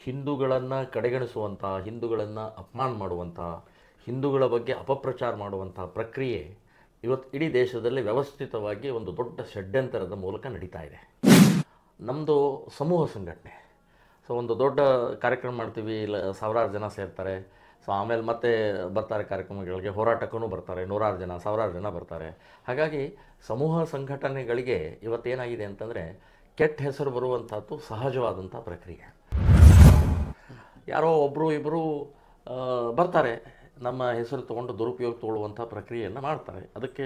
ಹಿಂದೂಗಳನ್ನು ಕಡೆಗಣಿಸುವಂಥ, ಹಿಂದೂಗಳನ್ನು ಅಪಮಾನ ಮಾಡುವಂಥ, ಹಿಂದೂಗಳ ಬಗ್ಗೆ ಅಪಪ್ರಚಾರ ಮಾಡುವಂಥ ಪ್ರಕ್ರಿಯೆ ಇವತ್ತು ಇಡೀ ದೇಶದಲ್ಲಿ ವ್ಯವಸ್ಥಿತವಾಗಿ ಒಂದು ದೊಡ್ಡ ಷಡ್ಯಂತರದ ಮೂಲಕ ನಡೀತಾ ಇದೆ. ನಮ್ಮದು ಸಮೂಹ ಸಂಘಟನೆ. ಸೊ ಒಂದು ದೊಡ್ಡ ಕಾರ್ಯಕ್ರಮ ಮಾಡ್ತೀವಿ, ಇಲ್ಲ ಸಾವಿರಾರು ಜನ ಸೇರ್ತಾರೆ. ಸೊ ಆಮೇಲೆ ಮತ್ತೆ ಬರ್ತಾರೆ ಕಾರ್ಯಕ್ರಮಗಳಿಗೆ, ಹೋರಾಟಕ್ಕೂ ಬರ್ತಾರೆ, ನೂರಾರು ಜನ, ಸಾವಿರಾರು ಜನ ಬರ್ತಾರೆ. ಹಾಗಾಗಿ ಸಮೂಹ ಸಂಘಟನೆಗಳಿಗೆ ಇವತ್ತೇನಾಗಿದೆ ಅಂತಂದರೆ ಕೆಟ್ಟ ಹೆಸರು ಬರುವಂಥದ್ದು ಸಹಜವಾದಂಥ ಪ್ರಕ್ರಿಯೆ. ಯಾರೋ ಒಬ್ಬರು ಇಬ್ಬರು ಬರ್ತಾರೆ, ನಮ್ಮ ಹೆಸರು ತೊಗೊಂಡು ದುರುಪಯೋಗ ತೊಗೊಳ್ಳುವಂಥ ಪ್ರಕ್ರಿಯೆಯನ್ನು ಮಾಡ್ತಾರೆ. ಅದಕ್ಕೆ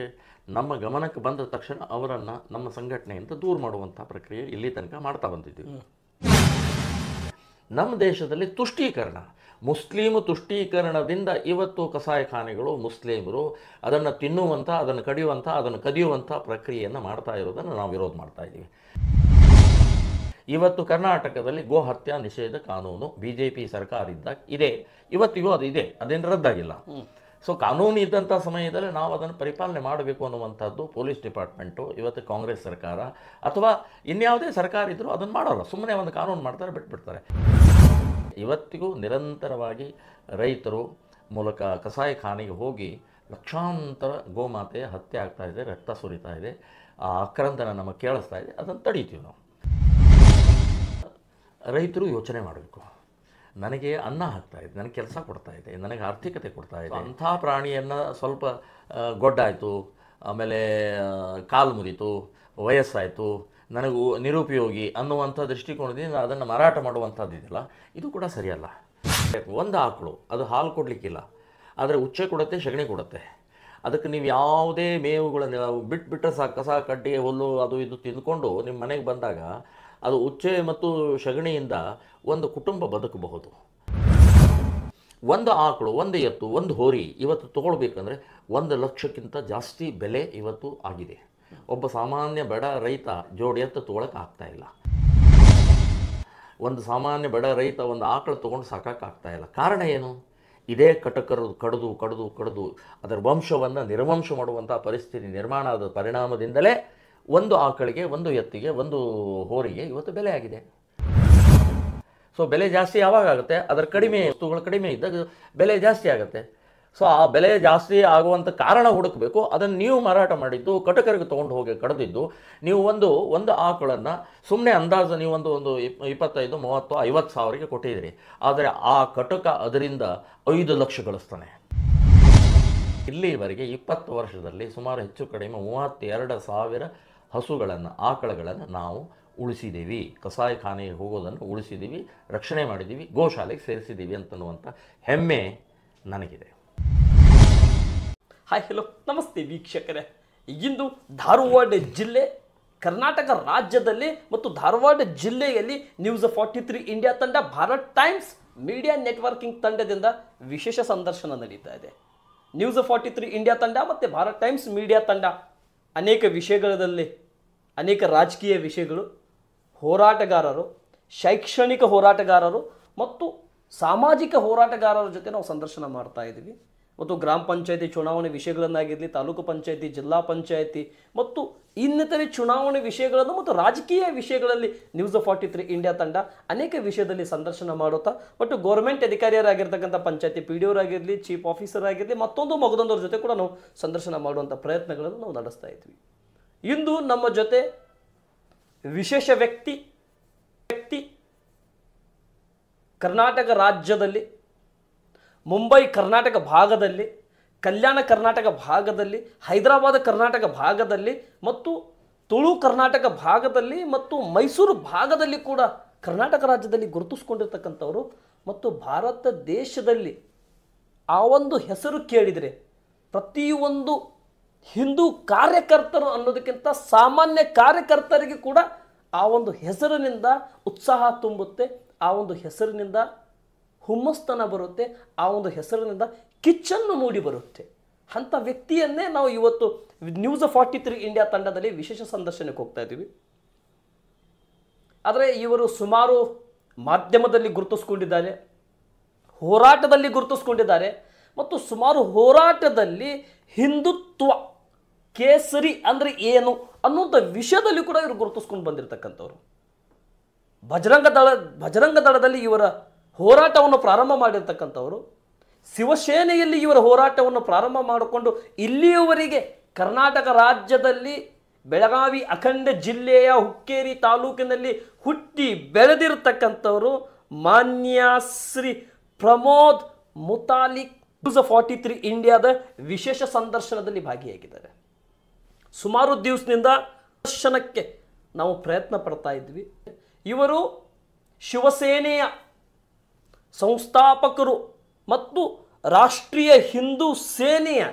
ನಮ್ಮ ಗಮನಕ್ಕೆ ಬಂದ ತಕ್ಷಣ ಅವರನ್ನು ನಮ್ಮ ಸಂಘಟನೆಯಿಂದ ದೂರ ಮಾಡುವಂಥ ಪ್ರಕ್ರಿಯೆ ಇಲ್ಲಿ ತನಕ ಮಾಡ್ತಾ ಬಂದಿದ್ದೀವಿ. ನಮ್ಮ ದೇಶದಲ್ಲಿ ತುಷ್ಟೀಕರಣ, ಮುಸ್ಲಿಮ್ ತುಷ್ಟೀಕರಣದಿಂದ ಇವತ್ತು ಕಸಾಯಿಖಾನೆಗಳು, ಮುಸ್ಲಿಮರು ಅದನ್ನು ತಿನ್ನುವಂಥ, ಅದನ್ನು ಕಡಿಯುವಂಥ, ಅದನ್ನು ಕದಿಯುವಂಥ ಪ್ರಕ್ರಿಯೆಯನ್ನು ಮಾಡ್ತಾ ಇರೋದನ್ನು ನಾವು ವಿರೋಧ ಮಾಡ್ತಾ ಇದ್ದೀವಿ. ಇವತ್ತು ಕರ್ನಾಟಕದಲ್ಲಿ ಗೋ ಹತ್ಯಾ ನಿಷೇಧ ಕಾನೂನು BJP ಸರ್ಕಾರ ಇದ್ದಾಗ ಇದೆ, ಇವತ್ತಿಗೂ ಅದು ಇದೆ, ಅದೇನು ರದ್ದಾಗಿಲ್ಲ. ಸೊ ಕಾನೂನು ಇದ್ದಂಥ ಸಮಯದಲ್ಲಿ ನಾವು ಅದನ್ನು ಪರಿಪಾಲನೆ ಮಾಡಬೇಕು ಅನ್ನುವಂಥದ್ದು ಪೊಲೀಸ್ ಡಿಪಾರ್ಟ್ಮೆಂಟು, ಇವತ್ತು ಕಾಂಗ್ರೆಸ್ ಸರ್ಕಾರ ಅಥವಾ ಇನ್ಯಾವುದೇ ಸರ್ಕಾರ ಇದ್ದರೂ ಅದನ್ನು ಮಾಡೋಲ್ಲ. ಸುಮ್ಮನೆ ಒಂದು ಕಾನೂನು ಮಾಡ್ತಾರೆ, ಬಿಟ್ಬಿಡ್ತಾರೆ. ಇವತ್ತಿಗೂ ನಿರಂತರವಾಗಿ ರೈತರು ಮೂಲಕ ಕಸಾಯಿಖಾನೆಗೆ ಹೋಗಿ ಲಕ್ಷಾಂತರ ಗೋಮಾತೆಯ ಹತ್ಯೆ ಆಗ್ತಾ ಇದೆ, ರಕ್ತ ಸುರಿತಾ ಇದೆ, ಆ ಆಕ್ರಂದನ ನಮಗೆ ಕೇಳಿಸ್ತಾ ಇದೆ. ಅದನ್ನು ತಡೀತೀವಿ ನಾವು. ರೈತರು ಯೋಚನೆ ಮಾಡಬೇಕು, ನನಗೆ ಅನ್ನ ಹಾಕ್ತಾ ಇದೆ, ನನಗೆ ಕೆಲಸ ಕೊಡ್ತಾ ಇದೆ, ನನಗೆ ಆರ್ಥಿಕತೆ ಕೊಡ್ತಾ ಇದೆ. ಅಂಥ ಪ್ರಾಣಿಯನ್ನು ಸ್ವಲ್ಪ ಗೊಡ್ಡಾಯಿತು, ಆಮೇಲೆ ಕಾಲು ಮುರಿತು, ವಯಸ್ಸಾಯಿತು, ನನಗೂ ನಿರುಪಯೋಗಿ ಅನ್ನುವಂಥ ದೃಷ್ಟಿಕೋನದಿಂದ ಅದನ್ನು ಮಾರಾಟ ಮಾಡುವಂಥದ್ದಿದೆಯಲ್ಲ, ಇದು ಕೂಡ ಸರಿಯಲ್ಲ. ಒಂದು ಆಕಳು ಅದು ಹಾಲು ಕೊಡಲಿಕ್ಕಿಲ್ಲ, ಆದರೆ ಉಚ್ಚೆ ಕೊಡುತ್ತೆ, ಸಗಣಿ ಕೊಡುತ್ತೆ. ಅದಕ್ಕೆ ನೀವು ಯಾವುದೇ ಮೇವುಗಳನ್ನು ಬಿಟ್ಟರೆ ಸಾಕು, ಕಸ ಕಡ್ಡಿ ಹುಲ್ಲು ಅದು ಇದು ತಿಂದ್ಕೊಂಡು ನಿಮ್ಮ ಮನೆಗೆ ಬಂದಾಗ ಅದು ಉಚ್ಚೆ ಮತ್ತು ಸಗಣಿಯಿಂದ ಒಂದು ಕುಟುಂಬ ಬದುಕಬಹುದು. ಒಂದು ಆಕಳು, ಒಂದು ಎತ್ತು, ಒಂದು ಹೋರಿ ಇವತ್ತು ತೊಗೊಳ್ಬೇಕಂದ್ರೆ 1 ಲಕ್ಷಕ್ಕಿಂತ ಜಾಸ್ತಿ ಬೆಲೆ ಇವತ್ತು ಆಗಿದೆ. ಒಬ್ಬ ಸಾಮಾನ್ಯ ಬಡ ರೈತ ಜೋಡಿ ಎತ್ತು ತೊಗೊಳಕ್ಕೆ ಆಗ್ತಾಯಿಲ್ಲ. ಒಂದು ಸಾಮಾನ್ಯ ಬಡ ರೈತ ಒಂದು ಆಕಳು ತೊಗೊಂಡು ಸಾಕಾಗ್ತಾಯಿಲ್ಲ. ಕಾರಣ ಏನು? ಇದೇ ಕಟಕರು ಕಡಿದು ಕಡಿದು ಕಡಿದು ಅದರ ವಂಶವನ್ನು ನಿರ್ವಂಶ ಮಾಡುವಂಥ ಪರಿಸ್ಥಿತಿ ನಿರ್ಮಾಣ ಆದ ಪರಿಣಾಮದಿಂದಲೇ ಒಂದು ಆಕಳಿಗೆ, ಒಂದು ಎತ್ತಿಗೆ, ಒಂದು ಹೋರಿಗೆ ಇವತ್ತು ಬೆಲೆ ಆಗಿದೆ. ಸೊ ಬೆಲೆ ಜಾಸ್ತಿ ಯಾವಾಗ ಆಗುತ್ತೆ? ಅದರ ಕಡಿಮೆ ವಸ್ತುಗಳು ಕಡಿಮೆ ಇದ್ದಾಗ ಬೆಲೆ ಜಾಸ್ತಿ ಆಗುತ್ತೆ. ಸೊ ಆ ಬೆಲೆ ಜಾಸ್ತಿ ಆಗುವಂಥ ಕಾರಣ ಹುಡುಕಬೇಕು. ಅದನ್ನು ನೀವು ಮಾರಾಟ ಮಾಡಿದ್ದು, ಕಟಕರಿಗೆ ತೊಗೊಂಡು ಹೋಗಿ ಕಡಿದಿದ್ದು, ನೀವು ಒಂದು ಆಕಳನ್ನು ಸುಮ್ಮನೆ ಅಂದಾಜು ನೀವು ಒಂದು 25, 30, 50 ಸಾವಿರಕ್ಕೆ ಕೊಟ್ಟಿದ್ದೀರಿ. ಆದರೆ ಆ ಕಟಕ ಅದರಿಂದ 5 ಲಕ್ಷ ಗಳಿಸ್ತಾನೆ. ಇಲ್ಲಿವರೆಗೆ 20 ವರ್ಷದಲ್ಲಿ ಸುಮಾರು ಹೆಚ್ಚು ಕಡಿಮೆ 32,000 ಹಸುಗಳನ್ನು, ಆಕಳಗಳನ್ನು ನಾವು ಉಳಿಸಿದ್ದೀವಿ. ಕಸಾಯಿಖಾನೆಗೆ ಹೋಗೋದನ್ನು ಉಳಿಸಿದ್ದೀವಿ, ರಕ್ಷಣೆ ಮಾಡಿದ್ದೀವಿ, ಗೋಶಾಲೆಗೆ ಸೇರಿಸಿದ್ದೀವಿ ಅಂತನ್ನುವಂಥ ಹೆಮ್ಮೆ ನನಗಿದೆ. ಹಾಯ್, ಹಲೋ, ನಮಸ್ತೆ ವೀಕ್ಷಕರೇ. ಇಂದು ಧಾರವಾಡ ಜಿಲ್ಲೆ, ಕರ್ನಾಟಕ ರಾಜ್ಯದಲ್ಲಿ ಮತ್ತು ಧಾರವಾಡ ಜಿಲ್ಲೆಯಲ್ಲಿ ನ್ಯೂಸ್ 43 ಇಂಡಿಯಾ ತಂಡ, ಭಾರತ್ ಟೈಮ್ಸ್ ಮೀಡಿಯಾ ನೆಟ್ವರ್ಕಿಂಗ್ ತಂಡದಿಂದ ವಿಶೇಷ ಸಂದರ್ಶನ ನಡೀತಾ ಇದೆ. ನ್ಯೂಸ್ 43 ಇಂಡಿಯಾ ತಂಡ ಮತ್ತು ಭಾರತ್ ಟೈಮ್ಸ್ ಮೀಡಿಯಾ ತಂಡ ಅನೇಕ ವಿಷಯಗಳಲ್ಲಿ, ಅನೇಕ ರಾಜಕೀಯ ವಿಷಯಗಳು, ಹೋರಾಟಗಾರರು, ಶೈಕ್ಷಣಿಕ ಹೋರಾಟಗಾರರು ಮತ್ತು ಸಾಮಾಜಿಕ ಹೋರಾಟಗಾರರ ಜೊತೆ ನಾವು ಸಂದರ್ಶನ ಮಾಡ್ತಾ ಇದ್ದೀವಿ. ಮತ್ತು ಗ್ರಾಮ ಪಂಚಾಯತಿ ಚುನಾವಣೆ ವಿಷಯಗಳನ್ನಾಗಿರಲಿ, ತಾಲೂಕು ಪಂಚಾಯತಿ, ಜಿಲ್ಲಾ ಪಂಚಾಯತಿ ಮತ್ತು ಇನ್ನಿತರೆ ಚುನಾವಣೆ ವಿಷಯಗಳನ್ನು ಮತ್ತು ರಾಜಕೀಯ ವಿಷಯಗಳಲ್ಲಿ ನ್ಯೂಸ್ 43 ಇಂಡಿಯಾ ತಂಡ ಅನೇಕ ವಿಷಯದಲ್ಲಿ ಸಂದರ್ಶನ ಮಾಡುತ್ತಾ, ಮತ್ತು ಗೌರ್ಮೆಂಟ್ ಅಧಿಕಾರಿಯರಾಗಿರ್ತಕ್ಕಂಥ ಪಂಚಾಯತಿ PDO ಆಗಿರಲಿ, ಚೀಫ್ ಆಫೀಸರ್ ಆಗಿರಲಿ, ಮಗದೊಂದರ ಜೊತೆ ಕೂಡ ನಾವು ಸಂದರ್ಶನ ಮಾಡುವಂಥ ಪ್ರಯತ್ನಗಳನ್ನು ನಾವು ನಡೆಸ್ತಾ ಇದ್ವಿ. ಇಂದು ನಮ್ಮ ಜೊತೆ ವಿಶೇಷ ವ್ಯಕ್ತಿ ಕರ್ನಾಟಕ ರಾಜ್ಯದಲ್ಲಿ, ಮುಂಬೈ ಕರ್ನಾಟಕ ಭಾಗದಲ್ಲಿ, ಕಲ್ಯಾಣ ಕರ್ನಾಟಕ ಭಾಗದಲ್ಲಿ, ಹೈದರಾಬಾದ್ ಕರ್ನಾಟಕ ಭಾಗದಲ್ಲಿ ಮತ್ತು ತುಳು ಕರ್ನಾಟಕ ಭಾಗದಲ್ಲಿ ಮತ್ತು ಮೈಸೂರು ಭಾಗದಲ್ಲಿ ಕೂಡ ಕರ್ನಾಟಕ ರಾಜ್ಯದಲ್ಲಿ ಗುರುತಿಸ್ಕೊಂಡಿರ್ತಕ್ಕಂಥವರು ಮತ್ತು ಭಾರತ ದೇಶದಲ್ಲಿ ಆ ಒಂದು ಹೆಸರು ಕೇಳಿದರೆ ಪ್ರತಿಯೊಂದು ಹಿಂದೂ ಕಾರ್ಯಕರ್ತರು ಅನ್ನೋದಕ್ಕಿಂತ ಸಾಮಾನ್ಯ ಕಾರ್ಯಕರ್ತರಿಗೆ ಕೂಡ ಆ ಒಂದು ಹೆಸರಿನಿಂದ ಉತ್ಸಾಹ ತುಂಬುತ್ತೆ, ಆ ಒಂದು ಹೆಸರಿನಿಂದ ಹುಮ್ಮಸ್ತನ ಬರುತ್ತೆ, ಆ ಒಂದು ಹೆಸರಿನಿಂದ ಕಿಚ್ಚನ್ನು ಮೂಡಿ ಬರುತ್ತೆ. ಅಂಥ ವ್ಯಕ್ತಿಯನ್ನೇ ನಾವು ಇವತ್ತು ನ್ಯೂಸ್ 43 ಇಂಡಿಯಾ ತಂಡದಲ್ಲಿ ವಿಶೇಷ ಸಂದರ್ಶನಕ್ಕೆ ಹೋಗ್ತಾ ಇದ್ದೀವಿ. ಆದರೆ ಇವರು ಸುಮಾರು ಮಾಧ್ಯಮದಲ್ಲಿ ಗುರುತಿಸ್ಕೊಂಡಿದ್ದಾರೆ, ಹೋರಾಟದಲ್ಲಿ ಗುರುತಿಸ್ಕೊಂಡಿದ್ದಾರೆ ಮತ್ತು ಸುಮಾರು ಹೋರಾಟದಲ್ಲಿ ಹಿಂದುತ್ವ ಕೇಸರಿ ಅಂದರೆ ಏನು ಅನ್ನುವಂಥ ವಿಷಯದಲ್ಲಿ ಕೂಡ ಇವರು ಗುರುತಿಸ್ಕೊಂಡು ಬಂದಿರತಕ್ಕಂಥವ್ರು. ಬಜರಂಗ ದಳದಲ್ಲಿ ಇವರ ಹೋರಾಟವನ್ನು ಪ್ರಾರಂಭ ಮಾಡಿರ್ತಕ್ಕಂಥವರು, ಶಿವಸೇನೆಯಲ್ಲಿ ಇವರ ಹೋರಾಟವನ್ನು ಪ್ರಾರಂಭ ಮಾಡಿಕೊಂಡು ಇಲ್ಲಿಯವರೆಗೆ ಕರ್ನಾಟಕ ರಾಜ್ಯದಲ್ಲಿ ಬೆಳಗಾವಿ ಅಖಂಡ ಜಿಲ್ಲೆಯ ಹುಕ್ಕೇರಿ ತಾಲೂಕಿನಲ್ಲಿ ಹುಟ್ಟಿ ಬೆಳೆದಿರತಕ್ಕಂಥವರು ಮಾನ್ಯ ಶ್ರೀ ಪ್ರಮೋದ್ ಮುತಾಲಿಕ್ ನ್ಯೂಸ್ 43 ಇಂಡಿಯಾದ ವಿಶೇಷ ಸಂದರ್ಶನದಲ್ಲಿ ಭಾಗಿಯಾಗಿದ್ದಾರೆ. ಸುಮಾರು ದಿವಸದಿಂದ ದರ್ಶನಕ್ಕೆ ನಾವು ಪ್ರಯತ್ನ ಪಡ್ತಾ ಇದ್ವಿ. ಇವರು ಶಿವಸೇನೆಯ ಸಂಸ್ಥಾಪಕರು ಮತ್ತು ರಾಷ್ಟ್ರೀಯ ಹಿಂದೂ ಸೇನೆಯ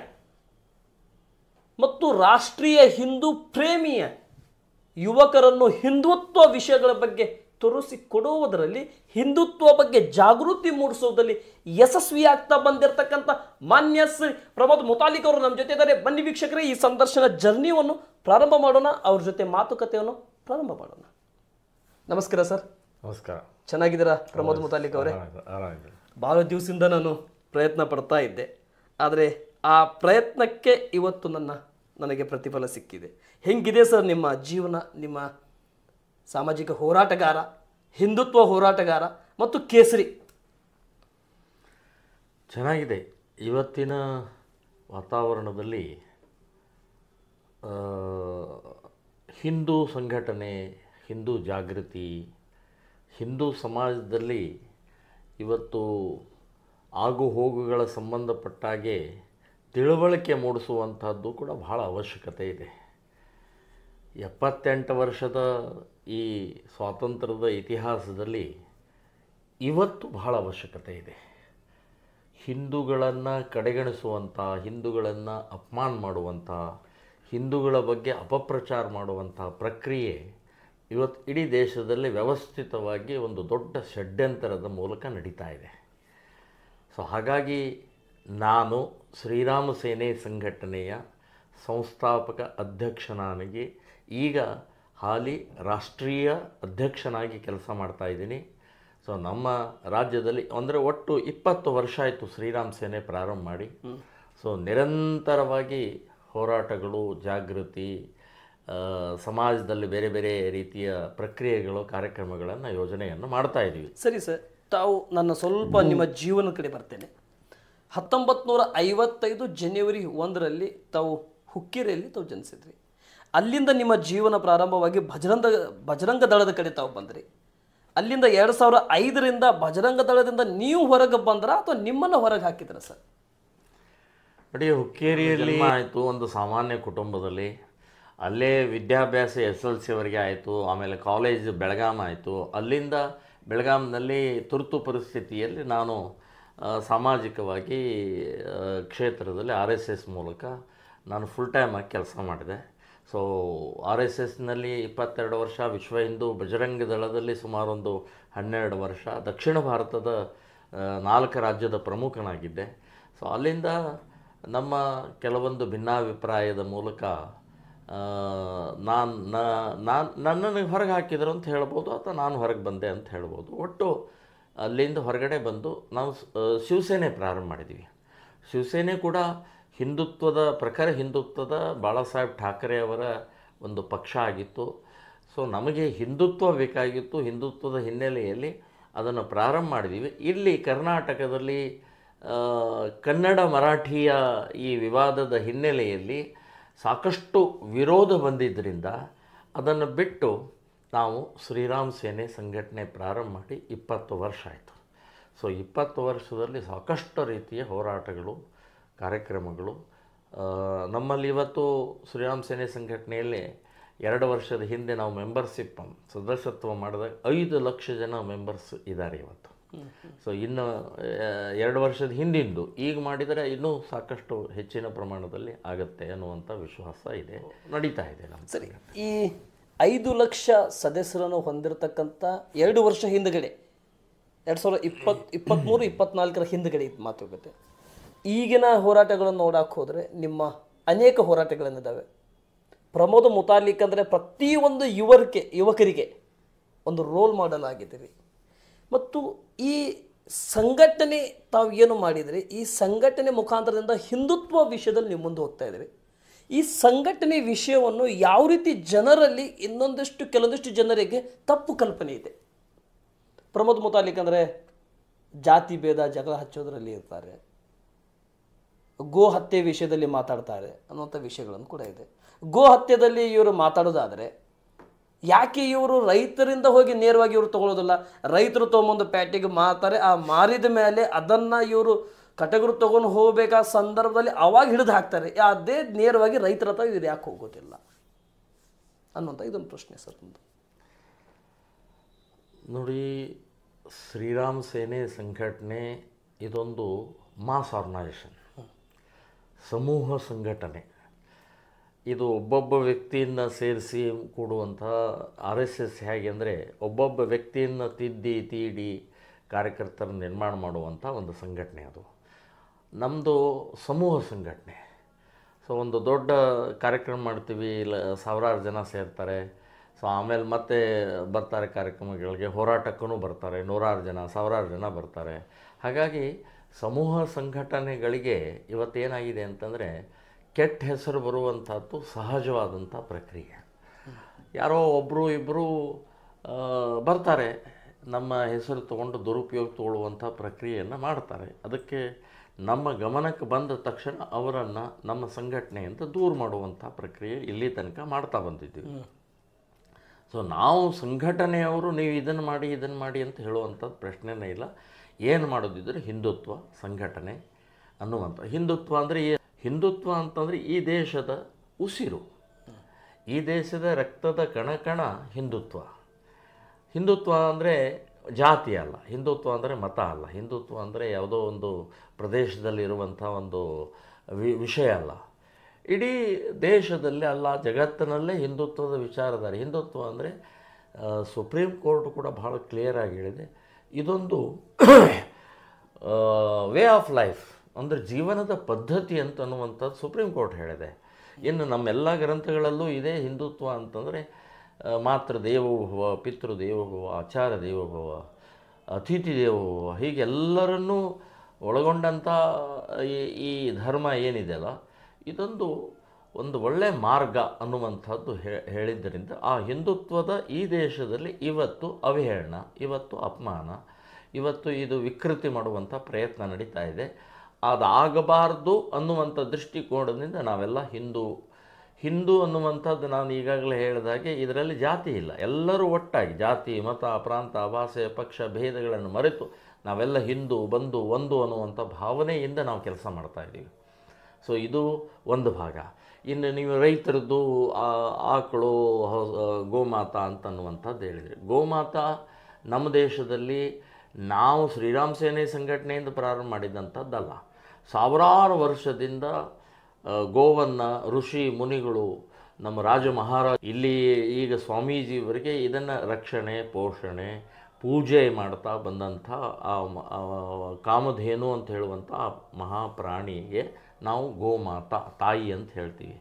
ಮತ್ತು ರಾಷ್ಟ್ರೀಯ ಹಿಂದೂ ಪ್ರೇಮಿಯ ಯುವಕರನ್ನು ಹಿಂದುತ್ವ ವಿಷಯಗಳ ಬಗ್ಗೆ ತೋರಿಸಿಕೊಡುವುದರಲ್ಲಿ, ಹಿಂದುತ್ವ ಬಗ್ಗೆ ಜಾಗೃತಿ ಮೂಡಿಸುವುದರಲ್ಲಿ ಯಶಸ್ವಿಯಾಗ್ತಾ ಬಂದಿರತಕ್ಕಂಥ ಮಾನ್ಯ ಶ್ರೀ ಪ್ರಮೋದ್ ಮುತಾಲಿಕ್ ಅವರು ನಮ್ಮ ಜೊತೆ ಇದ್ದಾರೆ. ಬನ್ನಿ ವೀಕ್ಷಕರೇ, ಈ ಸಂದರ್ಶನ ಜರ್ನಿಯನ್ನು ಪ್ರಾರಂಭ ಮಾಡೋಣ, ಅವ್ರ ಜೊತೆ ಮಾತುಕತೆಯನ್ನು ಪ್ರಾರಂಭ ಮಾಡೋಣ. ನಮಸ್ಕಾರ ಸರ್. ನಮಸ್ಕಾರ. ಚೆನ್ನಾಗಿದ್ದೀರಾ ಪ್ರಮೋದ್ ಮುತಾಲಿಕ್ ಅವರೇ? ಭಾಳ ದಿವಸದಿಂದ ನಾನು ಪ್ರಯತ್ನ ಪಡ್ತಾ ಇದ್ದೆ, ಆದರೆ ಆ ಪ್ರಯತ್ನಕ್ಕೆ ಇವತ್ತು ನನಗೆ ಪ್ರತಿಫಲ ಸಿಕ್ಕಿದೆ. ಹೆಂಗಿದೆ ಸರ್ ನಿಮ್ಮ ಜೀವನ? ನಿಮ್ಮ ಸಾಮಾಜಿಕ ಹೋರಾಟಗಾರ, ಹಿಂದುತ್ವ ಹೋರಾಟಗಾರ ಮತ್ತು ಕೇಸರಿ. ಚೆನ್ನಾಗಿದೆ. ಇವತ್ತಿನ ವಾತಾವರಣದಲ್ಲಿ ಹಿಂದೂ ಸಂಘಟನೆ, ಹಿಂದೂ ಜಾಗೃತಿ, ಹಿಂದೂ ಸಮಾಜದಲ್ಲಿ ಇವತ್ತು ಆಗು ಹೋಗುಗಳ ಸಂಬಂಧಪಟ್ಟಾಗೆ ತಿಳುವಳಿಕೆ ಮೂಡಿಸುವಂಥದ್ದು ಕೂಡ ಬಹಳ ಅವಶ್ಯಕತೆ ಇದೆ. 78 ವರ್ಷದ ಈ ಸ್ವಾತಂತ್ರ್ಯದ ಇತಿಹಾಸದಲ್ಲಿ ಇವತ್ತು ಬಹಳ ಅವಶ್ಯಕತೆ ಇದೆ. ಹಿಂದೂಗಳನ್ನು ಕಡೆಗಣಿಸುವಂಥ, ಹಿಂದೂಗಳನ್ನು ಅಪಮಾನ ಮಾಡುವಂಥ, ಹಿಂದೂಗಳ ಬಗ್ಗೆ ಅಪಪ್ರಚಾರ ಮಾಡುವಂಥ ಪ್ರಕ್ರಿಯೆ ಇವತ್ತು ಇಡೀ ದೇಶದಲ್ಲಿ ವ್ಯವಸ್ಥಿತವಾಗಿ ಒಂದು ದೊಡ್ಡ ಷಡ್ಯಂತರದ ಮೂಲಕ ನಡೀತಾ ಇದೆ. ಸೊ ಹಾಗಾಗಿ ನಾನು ಶ್ರೀರಾಮ ಸೇನೆ ಸಂಘಟನೆಯ ಸಂಸ್ಥಾಪಕ ಅಧ್ಯಕ್ಷನಾಗಿ ಈಗ ಹಾಲಿ ರಾಷ್ಟ್ರೀಯ ಅಧ್ಯಕ್ಷನಾಗಿ ಕೆಲಸ ಮಾಡ್ತಾಯಿದ್ದೀನಿ. ಸೊ ನಮ್ಮ ರಾಜ್ಯದಲ್ಲಿ ಅಂದರೆ ಒಟ್ಟು 20 ವರ್ಷ ಆಯಿತು ಶ್ರೀರಾಮ ಸೇನೆ ಪ್ರಾರಂಭ ಮಾಡಿ. ಸೊ ನಿರಂತರವಾಗಿ ಹೋರಾಟಗಳು, ಜಾಗೃತಿ, ಸಮಾಜದಲ್ಲಿ ಬೇರೆ ಬೇರೆ ರೀತಿಯ ಪ್ರಕ್ರಿಯೆಗಳು, ಕಾರ್ಯಕ್ರಮಗಳನ್ನು, ಯೋಜನೆಯನ್ನು ಮಾಡ್ತಾಯಿದ್ದೀವಿ. ಸರಿ ಸರ್, ತಾವು ನನ್ನ ಸ್ವಲ್ಪ ನಿಮ್ಮ ಜೀವನದ ಕಡೆ ಬರ್ತೇನೆ. 1955 ಜನವರಿ 1ರಲ್ಲಿ ತಾವು ಹುಕ್ಕೇರಿಯಲ್ಲಿ ತಾವು ಜನಿಸಿದ್ರಿ. ಅಲ್ಲಿಂದ ನಿಮ್ಮ ಜೀವನ ಪ್ರಾರಂಭವಾಗಿ ಬಜರಂಗ ದಳದ ಕಡೆ ತಾವು ಬಂದ್ರಿ. ಅಲ್ಲಿಂದ 2005ರಿಂದ ಬಜರಂಗ ದಳದಿಂದ ನೀವು ಹೊರಗೆ ಬಂದ್ರ ಅಥವಾ ನಿಮ್ಮನ್ನು ಹೊರಗೆ ಹಾಕಿದ್ರ ಸರ್? ನೋಡಿ, ಹುಕ್ಕೇರಿಯಲ್ಲಿ ಆಯಿತು, ಒಂದು ಸಾಮಾನ್ಯ ಕುಟುಂಬದಲ್ಲಿ. ಅಲ್ಲೇ ವಿದ್ಯಾಭ್ಯಾಸ SLC ವರೆಗೆ ಆಯಿತು. ಆಮೇಲೆ ಕಾಲೇಜ್ ಬೆಳಗಾಂ ಆಯಿತು. ಅಲ್ಲಿಂದ ಬೆಳಗಾಂನಲ್ಲಿ ತುರ್ತು ಪರಿಸ್ಥಿತಿಯಲ್ಲಿ ನಾನು ಸಾಮಾಜಿಕವಾಗಿ ಕ್ಷೇತ್ರದಲ್ಲಿ RSS ಮೂಲಕ ನಾನು ಫುಲ್ ಟೈಮ್ ಆಗಿ ಕೆಲಸ ಮಾಡಿದೆ. ಸೊ RSSನಲ್ಲಿ 22 ವರ್ಷ, ವಿಶ್ವ ಹಿಂದೂ ಬಜರಂಗ ದಳದಲ್ಲಿ ಸುಮಾರು ಒಂದು 12 ವರ್ಷ, ದಕ್ಷಿಣ ಭಾರತದ 4 ರಾಜ್ಯದ ಪ್ರಮುಖನಾಗಿದ್ದೆ. ಸೊ ಅಲ್ಲಿಂದ ನಮ್ಮ ಕೆಲವೊಂದು ಭಿನ್ನಾಭಿಪ್ರಾಯದ ಮೂಲಕ ನನ್ನನ್ನು ಹೊರಗೆ ಹಾಕಿದ್ರು ಅಂತ ಹೇಳ್ಬೋದು, ಅಥವಾ ನಾನು ಹೊರಗೆ ಬಂದೆ ಅಂತ ಹೇಳ್ಬೋದು. ಒಟ್ಟು ಅಲ್ಲಿಂದ ಹೊರಗಡೆ ಬಂದು ನಾವು ಶಿವಸೇನೆ ಪ್ರಾರಂಭ ಮಾಡಿದ್ದೀವಿ. ಶಿವಸೇನೆ ಕೂಡ ಹಿಂದುತ್ವದ ಪ್ರಖರ ಹಿಂದುತ್ವದ ಬಾಳಾ ಸಾಹೇಬ್ ಠಾಕರೆ ಅವರ ಒಂದು ಪಕ್ಷ ಆಗಿತ್ತು. ಸೊ ನಮಗೆ ಹಿಂದುತ್ವ ಬೇಕಾಗಿತ್ತು. ಹಿಂದುತ್ವದ ಹಿನ್ನೆಲೆಯಲ್ಲಿ ಅದನ್ನು ಪ್ರಾರಂಭ ಮಾಡಿದ್ದೀವಿ. ಇಲ್ಲಿ ಕರ್ನಾಟಕದಲ್ಲಿ ಕನ್ನಡ ಮರಾಠಿಯ ಈ ವಿವಾದದ ಹಿನ್ನೆಲೆಯಲ್ಲಿ ಸಾಕಷ್ಟು ವಿರೋಧ ಬಂದಿದ್ದರಿಂದ ಅದನ್ನು ಬಿಟ್ಟು ನಾವು ಶ್ರೀರಾಮ ಸೇನೆ ಸಂಘಟನೆ ಪ್ರಾರಂಭ ಮಾಡಿ 20 ವರ್ಷ ಆಯಿತು. ಸೊ 20 ವರ್ಷದಲ್ಲಿ ಸಾಕಷ್ಟು ರೀತಿಯ ಹೋರಾಟಗಳು, ಕಾರ್ಯಕ್ರಮಗಳು ನಮ್ಮಲ್ಲಿ. ಇವತ್ತು ಶ್ರೀರಾಮ ಸೇನೆ ಸಂಘಟನೆಯಲ್ಲಿ 2 ವರ್ಷದ ಹಿಂದೆ ನಾವು ಮೆಂಬರ್ಶಿಪ್ ಸದಸ್ಯತ್ವ ಮಾಡಿದಾಗ 5 ಲಕ್ಷ ಜನ ಮೆಂಬರ್ಸ್ ಇದ್ದಾರೆ ಇವತ್ತು. ಸೊ ಇನ್ನು 2 ವರ್ಷದ ಹಿಂದಿಂದು ಈಗ ಮಾಡಿದರೆ ಇನ್ನೂ ಸಾಕಷ್ಟು ಹೆಚ್ಚಿನ ಪ್ರಮಾಣದಲ್ಲಿ ಆಗುತ್ತೆ ಅನ್ನುವಂಥ ವಿಶ್ವಾಸ ಇದೆ, ನಡೀತಾ ಇದೆ ನಮ್ಮ. ಸರಿ, ಈ 5 ಲಕ್ಷ ಸದಸ್ಯರನ್ನು ಹೊಂದಿರತಕ್ಕಂಥ 2 ವರ್ಷ ಹಿಂದಗಡೆ 2023-24 ಹಿಂದಗಡೆ ಇದು ಮಾತುಕತೆ. ಈಗಿನ ಹೋರಾಟಗಳನ್ನು ನೋಡಕ್ಕೆ ಹೋದರೆ ನಿಮ್ಮ ಅನೇಕ ಹೋರಾಟಗಳೇನಿದ್ದಾವೆ. ಪ್ರಮೋದ್ ಮುತಾಲಿಕ್ ಅಂದರೆ ಪ್ರತಿಯೊಂದು ಯುವಕರಿಗೆ ಒಂದು ರೋಲ್ ಮಾಡೆಲ್ ಆಗಿದ್ದೀರಿ. ಮತ್ತು ಈ ಸಂಘಟನೆ ತಾವು ಏನು ಮಾಡಿದರೆ, ಈ ಸಂಘಟನೆ ಮುಖಾಂತರದಿಂದ ಹಿಂದುತ್ವ ವಿಷಯದಲ್ಲಿ ನೀವು ಮುಂದೆ ಹೋಗ್ತಾ ಇದ್ದೀರಿ. ಈ ಸಂಘಟನೆ ವಿಷಯವನ್ನು ಯಾವ ರೀತಿ ಜನರಲ್ಲಿ ಕೆಲವೊಂದಿಷ್ಟು ಜನರಿಗೆ ತಪ್ಪು ಕಲ್ಪನೆ ಇದೆ. ಪ್ರಮೋದ್ ಮುತಾಲಿಕ್ ಅಂದರೆ ಜಾತಿ ಭೇದ ಜಗಳ ಹಚ್ಚೋದ್ರಲ್ಲಿ ಇರ್ತಾರೆ, ಗೋ ಹತ್ಯೆ ವಿಷಯದಲ್ಲಿ ಮಾತಾಡ್ತಾರೆ ಅನ್ನುವಂಥ ವಿಷಯಗಳನ್ನು ಕೂಡ ಇದೆ. ಗೋ ಹತ್ಯೆದಲ್ಲಿ ಇವರು ಮಾತಾಡೋದಾದರೆ ಯಾಕೆ ಇವರು ರೈತರಿಂದ ಹೋಗಿ ನೇರವಾಗಿ ಇವರು ತಗೊಳ್ಳೋದಿಲ್ಲ? ರೈತರು ತೊಗೊಂಬಂದು ಪ್ಯಾಟಿಗೆ ಮಾರ್ತಾರೆ, ಆ ಮಾರಿದ ಮೇಲೆ ಅದನ್ನು ಇವರು ಕಟಗರು ತೊಗೊಂಡು ಹೋಗಬೇಕಾದ ಸಂದರ್ಭದಲ್ಲಿ ಅವಾಗ ಹಿಡಿದು ಹಾಕ್ತಾರೆ. ಅದೇ ನೇರವಾಗಿ ರೈತರ ಹತ್ರ ಇವ್ರು ಯಾಕೆ ಹೋಗೋದಿಲ್ಲ ಅನ್ನುವಂಥ ಇದೊಂದು ಪ್ರಶ್ನೆ ಸರ್. ನೋಡಿ, ಶ್ರೀರಾಮ್ ಸೇನೆ ಸಂಘಟನೆ ಇದೊಂದು ಮಾಸ್ ಆರ್ಗನೈಸೇಷನ್, ಸಮೂಹ ಸಂಘಟನೆ. ಇದು ಒಬ್ಬೊಬ್ಬ ವ್ಯಕ್ತಿಯನ್ನು ಸೇರಿಸಿ ಕೂಡುವಂಥ RSS ಹೇಗೆ ಅಂದರೆ ಒಬ್ಬೊಬ್ಬ ವ್ಯಕ್ತಿಯನ್ನು ತಿದ್ದಿ ತೀಡಿ ಕಾರ್ಯಕರ್ತರ ನಿರ್ಮಾಣ ಮಾಡುವಂಥ ಒಂದು ಸಂಘಟನೆ. ಅದು ನಮ್ಮದು ಸಮೂಹ ಸಂಘಟನೆ. ಸೊ ಒಂದು ದೊಡ್ಡ ಕಾರ್ಯಕ್ರಮ ಮಾಡ್ತೀವಿ, ಇಲ್ಲ ಸಾವಿರಾರು ಜನ ಸೇರ್ತಾರೆ. ಸೊ ಆಮೇಲೆ ಮತ್ತೆ ಬರ್ತಾರೆ ಕಾರ್ಯಕ್ರಮಗಳಿಗೆ, ಹೋರಾಟಕ್ಕೂ ಬರ್ತಾರೆ, ನೂರಾರು ಜನ ಸಾವಿರಾರು ಜನ ಬರ್ತಾರೆ. ಹಾಗಾಗಿ ಸಮೂಹ ಸಂಘಟನೆಗಳಿಗೆ ಇವತ್ತೇನಾಗಿದೆ ಅಂತಂದರೆ ಕೆಟ್ಟ ಹೆಸರು ಬರುವಂಥದ್ದು ಸಹಜವಾದಂಥ ಪ್ರಕ್ರಿಯೆ. ಯಾರೋ ಒಬ್ಬರು ಇಬ್ಬರು ಬರ್ತಾರೆ, ನಮ್ಮ ಹೆಸರು ತೊಗೊಂಡು ದುರುಪಯೋಗ ತಗೊಳ್ಳುವಂಥ ಪ್ರಕ್ರಿಯೆಯನ್ನು ಮಾಡ್ತಾರೆ. ಅದಕ್ಕೆ ನಮ್ಮ ಗಮನಕ್ಕೆ ಬಂದ ತಕ್ಷಣ ಅವರನ್ನು ನಮ್ಮ ಸಂಘಟನೆಯಿಂದ ದೂರ ಮಾಡುವಂಥ ಪ್ರಕ್ರಿಯೆ ಇಲ್ಲಿ ತನಕ ಮಾಡ್ತಾ ಬಂದಿದ್ದೀವಿ. ಸೊ ನಾವು ಸಂಘಟನೆಯವರು ನೀವು ಇದನ್ನು ಮಾಡಿ ಅಂತ ಹೇಳುವಂಥದ್ದು ಪ್ರಶ್ನೆನೇ ಇಲ್ಲ. ಏನು ಮಾಡೋದಿದ್ರೆ ಹಿಂದುತ್ವ ಸಂಘಟನೆ ಅನ್ನುವಂಥ ಹಿಂದುತ್ವ ಅಂದರೆ ಹಿಂದುತ್ವ ಅಂತಂದರೆ ಈ ದೇಶದ ಉಸಿರು, ಈ ದೇಶದ ರಕ್ತದ ಕಣ ಹಿಂದುತ್ವ. ಹಿಂದುತ್ವ ಅಂದರೆ ಜಾತಿ ಅಲ್ಲ, ಹಿಂದುತ್ವ ಅಂದರೆ ಮತ ಅಲ್ಲ, ಹಿಂದುತ್ವ ಅಂದರೆ ಯಾವುದೋ ಒಂದು ಪ್ರದೇಶದಲ್ಲಿರುವಂಥ ಒಂದು ವಿಷಯ ಅಲ್ಲ. ಇಡೀ ದೇಶದಲ್ಲಿ ಅಲ್ಲ, ಜಗತ್ತಿನಲ್ಲೇ ಹಿಂದುತ್ವದ ವಿಚಾರಧಾರೆ. ಹಿಂದುತ್ವ ಅಂದರೆ ಸುಪ್ರೀಂ ಕೋರ್ಟ್ ಕೂಡ ಭಾಳ ಕ್ಲಿಯರಾಗಿ ಹೇಳಿದೆ, ಇದೊಂದು ವೇ ಆಫ್ ಲೈಫ್, ಅಂದರೆ ಜೀವನದ ಪದ್ಧತಿ ಅಂತ ಅನ್ನುವಂಥದ್ದು ಸುಪ್ರೀಂ ಕೋರ್ಟ್ ಹೇಳಿದೆ. ಇನ್ನು ನಮ್ಮೆಲ್ಲ ಗ್ರಂಥಗಳಲ್ಲೂ ಇದೆ. ಹಿಂದುತ್ವ ಅಂತಂದರೆ ಮಾತೃ ದೇವೋಭವ, ಪಿತೃ ದೇವೋಭವ, ಆಚಾರ ದೇವೋಭವ, ಅತಿಥಿ ದೇವೋಭವ, ಹೀಗೆಲ್ಲರನ್ನೂ ಒಳಗೊಂಡಂಥ ಈ ಧರ್ಮ ಏನಿದೆಯಲ್ಲ, ಇದೊಂದು ಒಂದು ಒಳ್ಳೆಯ ಮಾರ್ಗ ಅನ್ನುವಂಥದ್ದು ಹೇಳಿದ್ದರಿಂದ ಆ ಹಿಂದುತ್ವದ ಈ ದೇಶದಲ್ಲಿ ಇವತ್ತು ಅವಹೇಳನ, ಇವತ್ತು ಅಪಮಾನ, ಇವತ್ತು ಇದು ವಿಕೃತಿ ಮಾಡುವಂಥ ಪ್ರಯತ್ನ ನಡೀತಾ ಇದೆ. ಅದಾಗಬಾರ್ದು ಅನ್ನುವಂಥ ದೃಷ್ಟಿಕೋನದಿಂದ ನಾವೆಲ್ಲ ಹಿಂದೂ ಅನ್ನುವಂಥದ್ದು ನಾನು ಈಗಾಗಲೇ ಹೇಳಿದಾಗೆ ಇದರಲ್ಲಿ ಜಾತಿ ಇಲ್ಲ. ಎಲ್ಲರೂ ಒಟ್ಟಾಗಿ ಜಾತಿ, ಮತ, ಪ್ರಾಂತ, ಭಾಷೆ, ಪಕ್ಷ ಭೇದಗಳನ್ನು ಮರೆತು ನಾವೆಲ್ಲ ಹಿಂದೂ ಬಂಧು ಒಂದು ಅನ್ನುವಂಥ ಭಾವನೆಯಿಂದ ನಾವು ಕೆಲಸ ಮಾಡ್ತಾಯಿದ್ದೀವಿ. ಸೊ ಇದು ಒಂದು ಭಾಗ. ಇನ್ನು ನೀವು ರೈತರದ್ದು ಆಕಳು, ಗೋಮಾತಾ ಅಂತನ್ನುವಂಥದ್ದು ಹೇಳಿದರೆ, ಗೋಮಾತಾ ನಮ್ಮ ದೇಶದಲ್ಲಿ ನಾವು ಶ್ರೀರಾಮ್ ಸೇನೆ ಸಂಘಟನೆಯಿಂದ ಪ್ರಾರಂಭ ಮಾಡಿದಂಥದ್ದಲ್ಲ. ಸಾವಿರಾರು ವರ್ಷದಿಂದ ಗೋವನ್ನು ಋಷಿ ಮುನಿಗಳು, ನಮ್ಮ ರಾಜ ಮಹಾರಾಜ, ಇಲ್ಲಿ ಈಗ ಸ್ವಾಮೀಜಿಯವರಿಗೆ ಇದನ್ನು ರಕ್ಷಣೆ, ಪೋಷಣೆ, ಪೂಜೆ ಮಾಡ್ತಾ ಬಂದಂಥ ಆ ಕಾಮಧೇನು ಅಂತ ಹೇಳುವಂಥ ಮಹಾಪ್ರಾಣಿಗೆ ನಾವು ಗೋಮಾತಾ, ತಾಯಿ ಅಂತ ಹೇಳ್ತೀವಿ.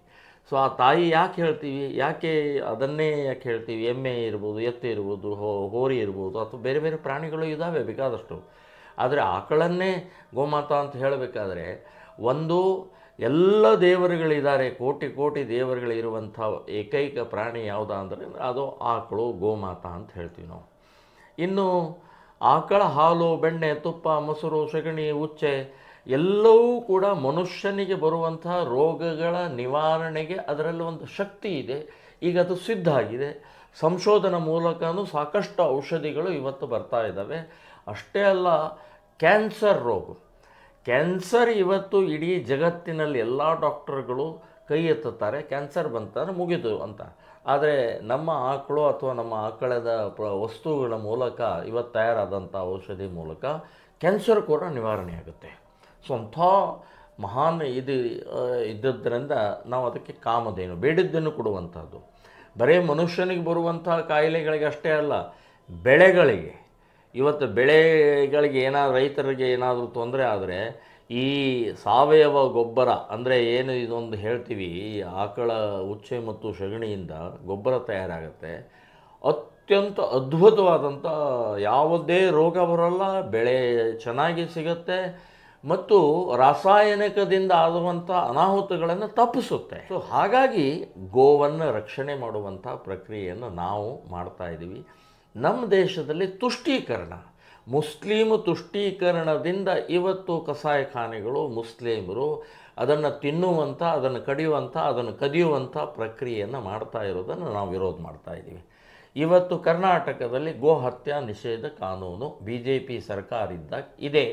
ಸೊ ಆ ತಾಯಿ ಯಾಕೆ ಹೇಳ್ತೀವಿ, ಅದನ್ನೇ ಯಾಕೆ ಹೇಳ್ತೀವಿ? ಎಮ್ಮೆ ಇರ್ಬೋದು, ಎತ್ತು ಇರ್ಬೋದು, ಹೋರಿ ಇರ್ಬೋದು, ಅಥವಾ ಬೇರೆ ಬೇರೆ ಪ್ರಾಣಿಗಳು ಇದ್ದಾವೆ ಬೇಕಾದಷ್ಟು. ಆದರೆ ಆಕಳನ್ನೇ ಗೋಮಾತಾ ಅಂತ ಹೇಳಬೇಕಾದ್ರೆ ಒಂದು ಎಲ್ಲ ದೇವರುಗಳಿದ್ದಾರೆ, ಕೋಟಿ ದೇವರುಗಳಿರುವಂಥ ಏಕೈಕ ಪ್ರಾಣಿ ಯಾವುದಾ ಅಂದರೆ ಅದು ಆಕಳು, ಗೋಮಾತಾ ಅಂತ ಹೇಳ್ತೀವಿ ನಾವು. ಇನ್ನು ಆಕಳ ಹಾಲು, ಬೆಣ್ಣೆ, ತುಪ್ಪ, ಮೊಸರು, ಸಗಣಿ, ಉಚ್ಚೆ ಎಲ್ಲವೂ ಕೂಡ ಮನುಷ್ಯನಿಗೆ ಬರುವಂಥ ರೋಗಗಳ ನಿವಾರಣೆಗೆ ಅದರಲ್ಲಿ ಒಂದು ಶಕ್ತಿ ಇದೆ. ಈಗ ಅದು ಸಿದ್ಧ ಆಗಿದೆ. ಸಂಶೋಧನಾ ಮೂಲಕನೂ ಸಾಕಷ್ಟು ಔಷಧಿಗಳು ಇವತ್ತು ಬರ್ತಾ ಇದ್ದಾವೆ. ಅಷ್ಟೇ ಅಲ್ಲ, ಕ್ಯಾನ್ಸರ್ ಇವತ್ತು ಇಡೀ ಜಗತ್ತಿನಲ್ಲಿ ಎಲ್ಲ ಡಾಕ್ಟರ್ಗಳು ಕೈ ಎತ್ತುತ್ತಾರೆ. ಕ್ಯಾನ್ಸರ್ ಬಂತಂದರೆ ಮುಗಿದು ಅಂತ. ಆದರೆ ನಮ್ಮ ಆಕಳು ಅಥವಾ ನಮ್ಮ ಆಕಳದ ವಸ್ತುಗಳ ಮೂಲಕ ಇವತ್ತು ತಯಾರಾದಂಥ ಔಷಧಿ ಮೂಲಕ ಕ್ಯಾನ್ಸರ್ ಕೂಡ ನಿವಾರಣೆ ಆಗುತ್ತೆ. ಸೊ ಅಂಥ ಮಹಾನ್ ಇದ್ದದ್ದರಿಂದ ನಾವು ಅದಕ್ಕೆ ಕಾಮಧೇನು, ಬೇಡಿದ್ದನ್ನು ಕೊಡುವಂಥದ್ದು. ಬರೀ ಮನುಷ್ಯನಿಗೆ ಬರುವಂಥ ಕಾಯಿಲೆಗಳಿಗೆ ಅಷ್ಟೇ ಅಲ್ಲ, ಬೆಳೆಗಳಿಗೆ. ಇವತ್ತು ಬೆಳೆಗಳಿಗೆ ರೈತರಿಗೆ ಏನಾದರೂ ತೊಂದರೆ ಆದರೆ ಈ ಸಾವಯವ ಗೊಬ್ಬರ ಅಂದರೆ ಏನು ಇದೊಂದು ಹೇಳ್ತೀವಿ, ಆಕಳ ಉಚ್ಚೆ ಮತ್ತು ಸಗಣಿಯಿಂದ ಗೊಬ್ಬರ ತಯಾರಾಗುತ್ತೆ. ಅತ್ಯಂತ ಅದ್ಭುತವಾದಂಥ ಯಾವುದೇ ರೋಗ ಬರೋಲ್ಲ, ಬೆಳೆ ಚೆನ್ನಾಗಿ ಸಿಗುತ್ತೆ ಮತ್ತು ರಾಸಾಯನಿಕದಿಂದ ಆಗುವಂಥ ಅನಾಹುತಗಳನ್ನು ತಪ್ಪಿಸುತ್ತೆ. ಸೊ ಹಾಗಾಗಿ ಗೋವನ್ನು ರಕ್ಷಣೆ ಮಾಡುವಂಥ ಪ್ರಕ್ರಿಯೆಯನ್ನು ನಾವು ಮಾಡ್ತಾಯಿದ್ದೀವಿ. ನಮ್ಮ ದೇಶದಲ್ಲಿ ತುಷ್ಟೀಕರಣ, ಮುಸ್ಲಿಮ್ ತುಷ್ಟೀಕರಣದಿಂದ ಇವತ್ತು ಕಸಾಯಿಖಾನೆಗಳು ಮುಸ್ಲಿಮರು ಅದನ್ನು ತಿನ್ನುವಂಥ, ಅದನ್ನು ಕಡಿಯುವಂಥ, ಅದನ್ನು ಕದಿಯುವಂಥ ಪ್ರಕ್ರಿಯೆಯನ್ನು ಮಾಡ್ತಾ ಇರೋದನ್ನು ನಾವು ವಿರೋಧ ಮಾಡ್ತಾ ಇದ್ದೀವಿ. ಇವತ್ತು ಕರ್ನಾಟಕದಲ್ಲಿ ಗೋ ಹತ್ಯಾ ನಿಷೇಧ ಕಾನೂನು BJP ಸರ್ಕಾರ ಇದ್ದಾಗ ಇದೆ,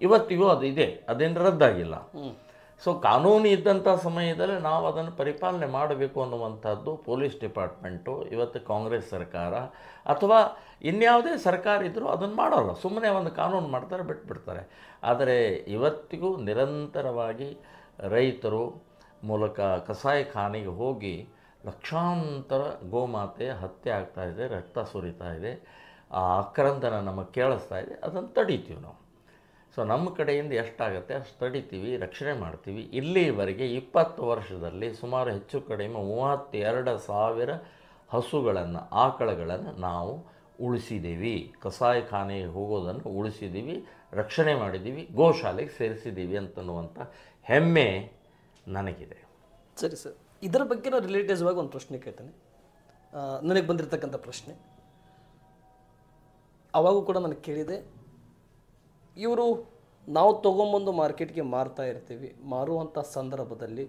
ಇವತ್ತಿಗೂ ಅದು ಇದೆ, ಅದೇನು ರದ್ದಾಗಿಲ್ಲ. ಸೊ ಕಾನೂನು ಇದ್ದಂಥ ಸಮಯದಲ್ಲಿ ನಾವು ಅದನ್ನು ಪರಿಪಾಲನೆ ಮಾಡಬೇಕು ಅನ್ನುವಂಥದ್ದು ಪೊಲೀಸ್ ಡಿಪಾರ್ಟ್ಮೆಂಟು, ಇವತ್ತು ಕಾಂಗ್ರೆಸ್ ಸರ್ಕಾರ ಅಥವಾ ಇನ್ಯಾವುದೇ ಸರ್ಕಾರ ಇದ್ದರೂ ಅದನ್ನು ಮಾಡೋಲ್ಲ, ಸುಮ್ಮನೆ ಒಂದು ಕಾನೂನು ಮಾಡ್ತಾರೆ, ಬಿಟ್ಬಿಡ್ತಾರೆ. ಆದರೆ ಇವತ್ತಿಗೂ ನಿರಂತರವಾಗಿ ರೈತರು ಮೂಲಕ ಕಸಾಯಿಖಾನೆಗೆ ಹೋಗಿ ಲಕ್ಷಾಂತರ ಗೋಮಾತೆ ಹತ್ಯೆ ಆಗ್ತಾಯಿದೆ, ರಕ್ತ ಸುರಿತಾ ಇದೆ, ಆ ಆಕ್ರಂದನ ನಮಗೆ ಕೇಳಿಸ್ತಾ ಇದೆ, ಅದನ್ನು ತಡೀತೀವಿ ನಾವು. ಸೊ ನಮ್ಮ ಕಡೆಯಿಂದ ಎಷ್ಟಾಗುತ್ತೆ ಅಷ್ಟು ತಡಿತೀವಿ, ರಕ್ಷಣೆ ಮಾಡ್ತೀವಿ. ಇಲ್ಲಿವರೆಗೆ 20 ವರ್ಷದಲ್ಲಿ ಸುಮಾರು ಹೆಚ್ಚು ಕಡಿಮೆ 32,000 ಹಸುಗಳನ್ನು, ಆಕಳುಗಳನ್ನು ನಾವು ಉಳಿಸಿದ್ದೀವಿ. ಕಸಾಯಿಖಾನೆಗೆ ಹೋಗೋದನ್ನು ಉಳಿಸಿದ್ದೀವಿ, ರಕ್ಷಣೆ ಮಾಡಿದ್ದೀವಿ, ಗೋಶಾಲೆಗೆ ಸೇರಿಸಿದ್ದೀವಿ ಅಂತನ್ನುವಂಥ ಹೆಮ್ಮೆ ನನಗಿದೆ. ಸರಿ ಸರ್, ಇದರ ಬಗ್ಗೆ ನಾನು ರಿಲೇಟಿವ್ಸ್ ಆಗಿ ಒಂದು ಪ್ರಶ್ನೆ ಕೇಳ್ತೇನೆ. ನನಗೆ ಬಂದಿರತಕ್ಕಂಥ ಪ್ರಶ್ನೆ ಅವಾಗೂ ಕೂಡ ನನಗೆ ಕೇಳಿದೆ. ಇವರು ನಾವು ತೊಗೊಂಬಂದು ಮಾರ್ಕೆಟ್ಗೆ ಮಾರ್ತಾ ಇರ್ತೀವಿ, ಮಾರುವಂಥ ಸಂದರ್ಭದಲ್ಲಿ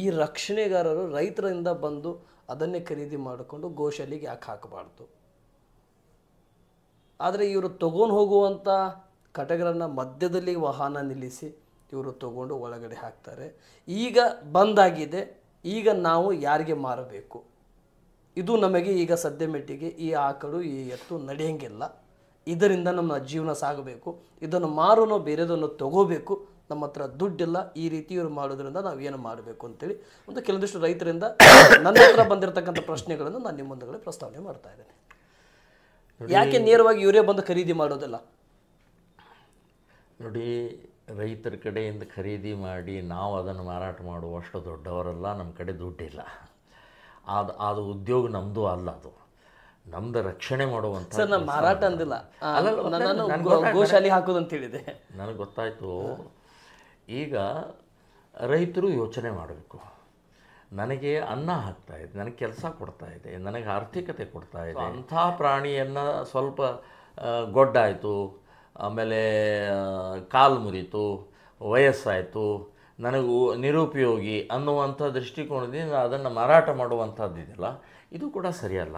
ಈ ರಕ್ಷಣೆಗಾರರು ರೈತರಿಂದ ಬಂದು ಅದನ್ನೇ ಖರೀದಿ ಮಾಡಿಕೊಂಡು ಗೋಶಾಲೆಗೆ ಯಾಕೆ ಹಾಕಬಾರ್ದು? ಆದರೆ ಇವರು ತೊಗೊಂಡು ಹೋಗುವಂಥ ಕಟಗರನ್ನು ಮಧ್ಯದಲ್ಲಿ ವಾಹನ ನಿಲ್ಲಿಸಿ ಇವರು ತೊಗೊಂಡು ಒಳಗಡೆ ಹಾಕ್ತಾರೆ. ಈಗ ಬಂದಾಗಿದೆ, ಈಗ ನಾವು ಯಾರಿಗೆ ಮಾರಬೇಕು? ಇದು ನಮಗೆ ಈಗ ಸದ್ಯ ಮೆಟ್ಟಿಗೆ ಈ ಆಕಳು ಈ ಎತ್ತು ನಡೆಯಂಗಿಲ್ಲ, ಇದರಿಂದ ನಮ್ಮ ಜೀವನ ಸಾಗಬೇಕು, ಇದನ್ನು ಮಾರೋನೋ ಬೇರೆದನ್ನು ತಗೋಬೇಕು, ನಮ್ಮ ಹತ್ರ ದುಡ್ಡಿಲ್ಲ, ಈ ರೀತಿ ಇವರು ಮಾಡೋದ್ರಿಂದ ನಾವು ಏನು ಮಾಡಬೇಕು ಅಂತೇಳಿ ಒಂದು ಕೆಲವೊಂದಿಷ್ಟು ರೈತರಿಂದ ನನ್ನ ಹತ್ರ ಬಂದಿರತಕ್ಕಂಥ ಪ್ರಶ್ನೆಗಳನ್ನು ನಾನು ನಿಮ್ಮ ಮುಂದೆ ಪ್ರಸ್ತಾವನೆ ಮಾಡ್ತಾ ಇದ್ದೇನೆ. ಯಾಕೆ ನೇರವಾಗಿ ಇವರೇ ಬಂದು ಖರೀದಿ ಮಾಡೋದಿಲ್ಲ? ನೋಡಿ, ರೈತರ ಕಡೆಯಿಂದ ಖರೀದಿ ಮಾಡಿ ನಾವು ಅದನ್ನು ಮಾರಾಟ ಮಾಡುವಷ್ಟು ದೊಡ್ಡವರಲ್ಲ, ನಮ್ಮ ಕಡೆ ದುಡ್ಡಿಲ್ಲ. ಅದು ಉದ್ಯೋಗ ನಮ್ಮದು ಅಲ್ಲ, ಅದು ನಮ್ದು ರಕ್ಷಣೆ ಮಾಡುವಂಥ. ಸರ್, ನಾನು ಮಾರಾಟ ಅಂದಿಲ್ಲ, ಗೋಶಾಲೆ ಹಾಕೋದು ಅಂತ ಹೇಳಿದೆ. ನನಗೆ ಗೊತ್ತಾಯಿತು. ಈಗ ರೈತರು ಯೋಚನೆ ಮಾಡಬೇಕು. ನನಗೆ ಅನ್ನ ಹಾಕ್ತಾ ಇದೆ, ನನಗೆ ಕೆಲಸ ಕೊಡ್ತಾ ಇದೆ, ನನಗೆ ಆರ್ಥಿಕತೆ ಕೊಡ್ತಾ ಇದೆ. ಅಂಥ ಪ್ರಾಣಿಯನ್ನು ಸ್ವಲ್ಪ ಗೊಡ್ಡಾಯಿತು, ಆಮೇಲೆ ಕಾಲು ಮುರಿತು, ವಯಸ್ಸಾಯಿತು, ನನಗೂ ನಿರುಪಯೋಗಿ ಅನ್ನುವಂಥ ದೃಷ್ಟಿಕೋನದಿಂದ ಅದನ್ನು ಮಾರಾಟ ಮಾಡುವಂಥದ್ದಿದೆಯಲ್ಲ, ಇದು ಕೂಡ ಸರಿಯಲ್ಲ.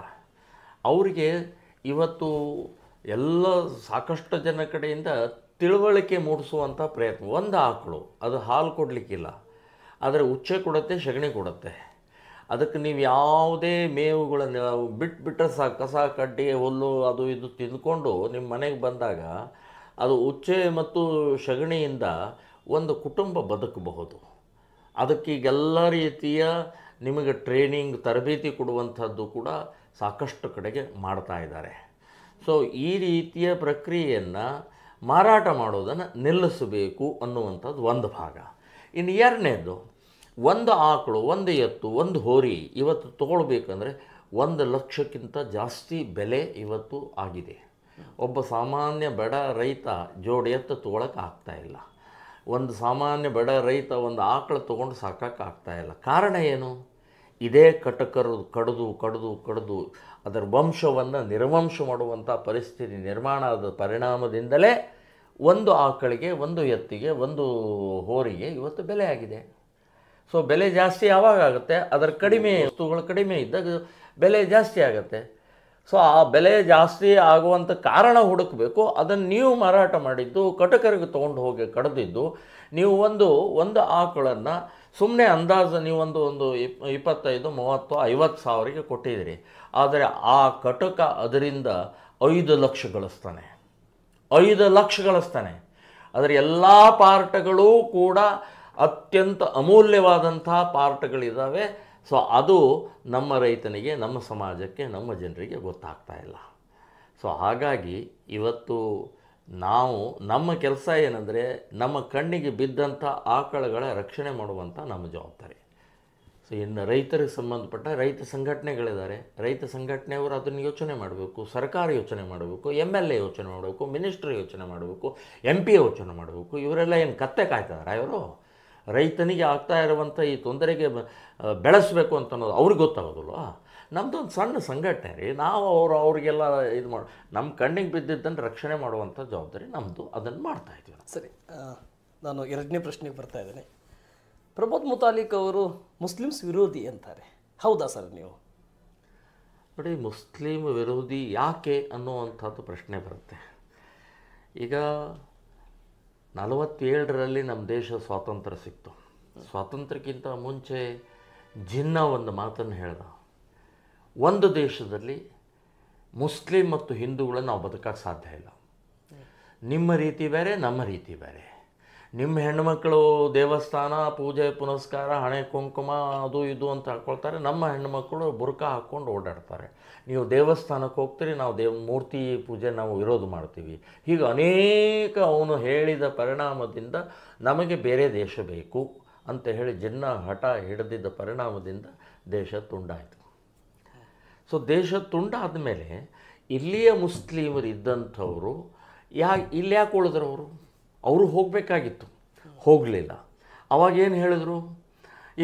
ಅವರಿಗೆ ಇವತ್ತು ಎಲ್ಲ ಸಾಕಷ್ಟು ಜನ ಕಡೆಯಿಂದ ತಿಳುವಳಿಕೆ ಮೂಡಿಸುವಂಥ ಪ್ರಯತ್ನ. ಒಂದು ಆಕಳು ಅದು ಹಾಲು ಕೊಡಲಿಕ್ಕಿಲ್ಲ, ಆದರೆ ಉಚ್ಚೆ ಕೊಡುತ್ತೆ, ಸಗಣಿ ಕೊಡುತ್ತೆ. ಅದಕ್ಕೆ ನೀವು ಯಾವುದೇ ಮೇವುಗಳನ್ನು ಬಿಟ್ಟರೆ ಸಾಕು, ಕಸ ಕಡ್ಡಿ ಹುಲ್ಲು ಅದು ಇದು ತಿಂದ್ಕೊಂಡು ನಿಮ್ಮ ಮನೆಗೆ ಬಂದಾಗ ಅದು ಉಚ್ಚೆ ಮತ್ತು ಸಗಣಿಯಿಂದ ಒಂದು ಕುಟುಂಬ ಬದುಕಬಹುದು. ಅದಕ್ಕೆ ಈಗೆಲ್ಲ ರೀತಿಯ ನಿಮಗೆ ಟ್ರೈನಿಂಗ್ ತರಬೇತಿ ಕೊಡುವಂಥದ್ದು ಕೂಡ ಸಾಕಷ್ಟು ಕಡೆಗೆ ಮಾಡ್ತಾ ಇದ್ದಾರೆ. ಸೊ ಈ ರೀತಿಯ ಪ್ರಕ್ರಿಯೆಯನ್ನು ಮಾರಾಟ ಮಾಡೋದನ್ನು ನಿಲ್ಲಿಸಬೇಕು ಅನ್ನುವಂಥದ್ದು ಒಂದು ಭಾಗ. ಇನ್ನು ಎರಡನೇದು, ಒಂದು ಆಕಳು, ಒಂದು ಎತ್ತು, ಒಂದು ಹೋರಿ ಇವತ್ತು ತೊಗೊಳ್ಬೇಕಂದ್ರೆ 1 ಲಕ್ಷಕ್ಕಿಂತ ಜಾಸ್ತಿ ಬೆಲೆ ಇವತ್ತು ಆಗಿದೆ. ಒಬ್ಬ ಸಾಮಾನ್ಯ ಬಡ ರೈತ ಜೋಡಿ ಎತ್ತು ತೊಗೊಳಕ್ಕೆ ಆಗ್ತಾಯಿಲ್ಲ. ಒಂದು ಸಾಮಾನ್ಯ ಬಡ ರೈತ ಒಂದು ಆಕಳು ತೊಗೊಂಡು ಸಾಕಾಗ್ತಾಯಿಲ್ಲ. ಕಾರಣ ಏನು? ಇದೇ ಕಟಕರು ಕಡಿದು ಅದರ ವಂಶವನ್ನು ನಿರ್ವಂಶ ಮಾಡುವಂಥ ಪರಿಸ್ಥಿತಿ ನಿರ್ಮಾಣ ಆದ ಪರಿಣಾಮದಿಂದಲೇ ಒಂದು ಆಕಳಿಗೆ, ಒಂದು ಎತ್ತಿಗೆ, ಒಂದು ಹೋರಿಗೆ ಇವತ್ತು ಬೆಲೆ ಆಗಿದೆ. ಸೊ ಬೆಲೆ ಜಾಸ್ತಿ ಯಾವಾಗ ಆಗುತ್ತೆ? ಅದರ ಕಡಿಮೆ ವಸ್ತುಗಳು ಕಡಿಮೆ ಇದ್ದಾಗ ಬೆಲೆ ಜಾಸ್ತಿ ಆಗುತ್ತೆ. ಸೊ ಆ ಬೆಲೆ ಜಾಸ್ತಿ ಆಗುವಂಥ ಕಾರಣ ಹುಡುಕಬೇಕು. ಅದನ್ನು ನೀವು ಮಾರಾಟ ಮಾಡಿದ್ದು, ಕಟಕರಿಗೆ ತೊಗೊಂಡು ಹೋಗಿ ಕಡಿದಿದ್ದು, ನೀವು ಒಂದು ಆಕಳನ್ನು ಸುಮ್ಮನೆ ಅಂದಾಜು ನೀವು ಒಂದು 25, 30, 50 ಸಾವಿರಕ್ಕೆ ಕೊಟ್ಟಿದ್ದೀರಿ. ಆದರೆ ಆ ಕಟಕ ಅದರಿಂದ 5 ಲಕ್ಷ ಗಳಿಸ್ತಾನೆ, 5 ಲಕ್ಷ ಗಳಿಸ್ತಾನೆ. ಅದರ ಎಲ್ಲ ಪಾರ್ಟ್ಗಳೂ ಕೂಡ ಅತ್ಯಂತ ಅಮೂಲ್ಯವಾದಂಥ ಪಾರ್ಟ್ಗಳಿದ್ದಾವೆ. ಸೊ ಅದು ನಮ್ಮ ರೈತನಿಗೆ, ನಮ್ಮ ಸಮಾಜಕ್ಕೆ, ನಮ್ಮ ಜನರಿಗೆ ಗೊತ್ತಾಗ್ತಾ ಇಲ್ಲ. ಸೊ ಹಾಗಾಗಿ ಇವತ್ತು ನಾವು ನಮ್ಮ ಕೆಲಸ ಏನಂದರೆ, ನಮ್ಮ ಕಣ್ಣಿಗೆ ಬಿದ್ದಂಥ ಆಕಳುಗಳ ರಕ್ಷಣೆ ಮಾಡುವಂಥ ನಮ್ಮ ಜವಾಬ್ದಾರಿ. ಸೊ ಇನ್ನು ರೈತರಿಗೆ ಸಂಬಂಧಪಟ್ಟ ರೈತ ಸಂಘಟನೆಗಳಿದ್ದಾರೆ, ರೈತ ಸಂಘಟನೆಯವರು ಅದನ್ನು ಯೋಚನೆ ಮಾಡಬೇಕು, ಸರ್ಕಾರ ಯೋಚನೆ ಮಾಡಬೇಕು, MLA ಯೋಚನೆ ಮಾಡಬೇಕು, ಮಿನಿಸ್ಟ್ರ್ ಯೋಚನೆ ಮಾಡಬೇಕು, MP ಯೋಚನೆ ಮಾಡಬೇಕು. ಇವರೆಲ್ಲ ಏನು ಕತ್ತೆ ಕಾಯ್ತಾರ? ಇವರು ರೈತನಿಗೆ ಆಗ್ತಾ ಇರುವಂಥ ಈ ತೊಂದರೆಗೆ ಬೆಳೆಸಬೇಕು ಅಂತ ಅನ್ನೋದು ಅವ್ರಿಗೆ ಗೊತ್ತಾಗೋದಿಲ್ವ? ನಮ್ಮದೊಂದು ಸಣ್ಣ ಸಂಘಟನೆ ರೀ. ನಾವು ಅವ್ರಿಗೆಲ್ಲ ಇದು ಮಾಡಿ ನಮ್ಮ ಕಣ್ಣಿಗೆ ಬಿದ್ದಿದ್ದನ್ನು ರಕ್ಷಣೆ ಮಾಡುವಂಥ ಜವಾಬ್ದಾರಿ ನಮ್ಮದು, ಅದನ್ನು ಮಾಡ್ತಾಯಿದ್ವಿ. ಸರಿ, ನಾನು ಎರಡನೇ ಪ್ರಶ್ನೆಗೆ ಬರ್ತಾ ಇದ್ದೇನೆ. ಪ್ರಮೋದ್ ಮುತಾಲಿಕ್ ಅವರು ಮುಸ್ಲಿಮ್ಸ್ ವಿರೋಧಿ ಅಂತಾರೆ, ಹೌದಾ ಸರ್ ನೀವು? ನೋಡಿ, ಮುಸ್ಲಿಂ ವಿರೋಧಿ ಯಾಕೆ ಅನ್ನುವಂಥದ್ದು ಪ್ರಶ್ನೆ ಬರುತ್ತೆ. ಈಗ 47ರಲ್ಲಿ ನಮ್ಮ ದೇಶ ಸ್ವಾತಂತ್ರ್ಯ ಸಿಕ್ತು. ಸ್ವಾತಂತ್ರ್ಯಕ್ಕಿಂತ ಮುಂಚೆ ಜಿನ್ನಾ ಒಂದು ಮಾತನ್ನು ಹೇಳ್ದ, ಒಂದು ದೇಶದಲ್ಲಿ ಮುಸ್ಲಿಂ ಮತ್ತು ಹಿಂದೂಗಳನ್ನು ನಾವು ಬದುಕೋಕ್ಕೆ ಸಾಧ್ಯ ಇಲ್ಲ. ನಿಮ್ಮ ರೀತಿ ಬೇರೆ, ನಮ್ಮ ರೀತಿ ಬೇರೆ. ನಿಮ್ಮ ಹೆಣ್ಣುಮಕ್ಕಳು ದೇವಸ್ಥಾನ ಪೂಜೆ ಪುನಸ್ಕಾರ ಹಣೆ ಕುಂಕುಮ ಅದು ಇದು ಅಂತ ಹಾಕ್ಕೊಳ್ತಾರೆ, ನಮ್ಮ ಹೆಣ್ಣುಮಕ್ಕಳು ಬುರ್ಕಾ ಹಾಕ್ಕೊಂಡು ಓಡಾಡ್ತಾರೆ. ನೀವು ದೇವಸ್ಥಾನಕ್ಕೆ ಹೋಗ್ತೀರಿ, ನಾವು ಮೂರ್ತಿ ಪೂಜೆ ನಾವು ವಿರೋಧ ಮಾಡ್ತೀವಿ. ಹೀಗೆ ಅನೇಕ ಅವನು ಹೇಳಿದ ಪರಿಣಾಮದಿಂದ ನಮಗೆ ಬೇರೆ ದೇಶ ಬೇಕು ಅಂತ ಹೇಳಿ ಜಿನ್ನಾ ಹಠ ಹಿಡಿದಿದ್ದ ಪರಿಣಾಮದಿಂದ ದೇಶ ತುಂಡಾಯಿತು. ಸೊ ದೇಶ ತುಂಡಾದ ಮೇಲೆ ಇಲ್ಲಿಯ ಮುಸ್ಲಿಮರು ಇದ್ದಂಥವರು ಇಲ್ಲಿ ಯಾಕೆ ಉಳಿದ್ರು? ಅವರು ಹೋಗಬೇಕಾಗಿತ್ತು, ಹೋಗಲಿಲ್ಲ. ಅವಾಗೇನು ಹೇಳಿದ್ರು?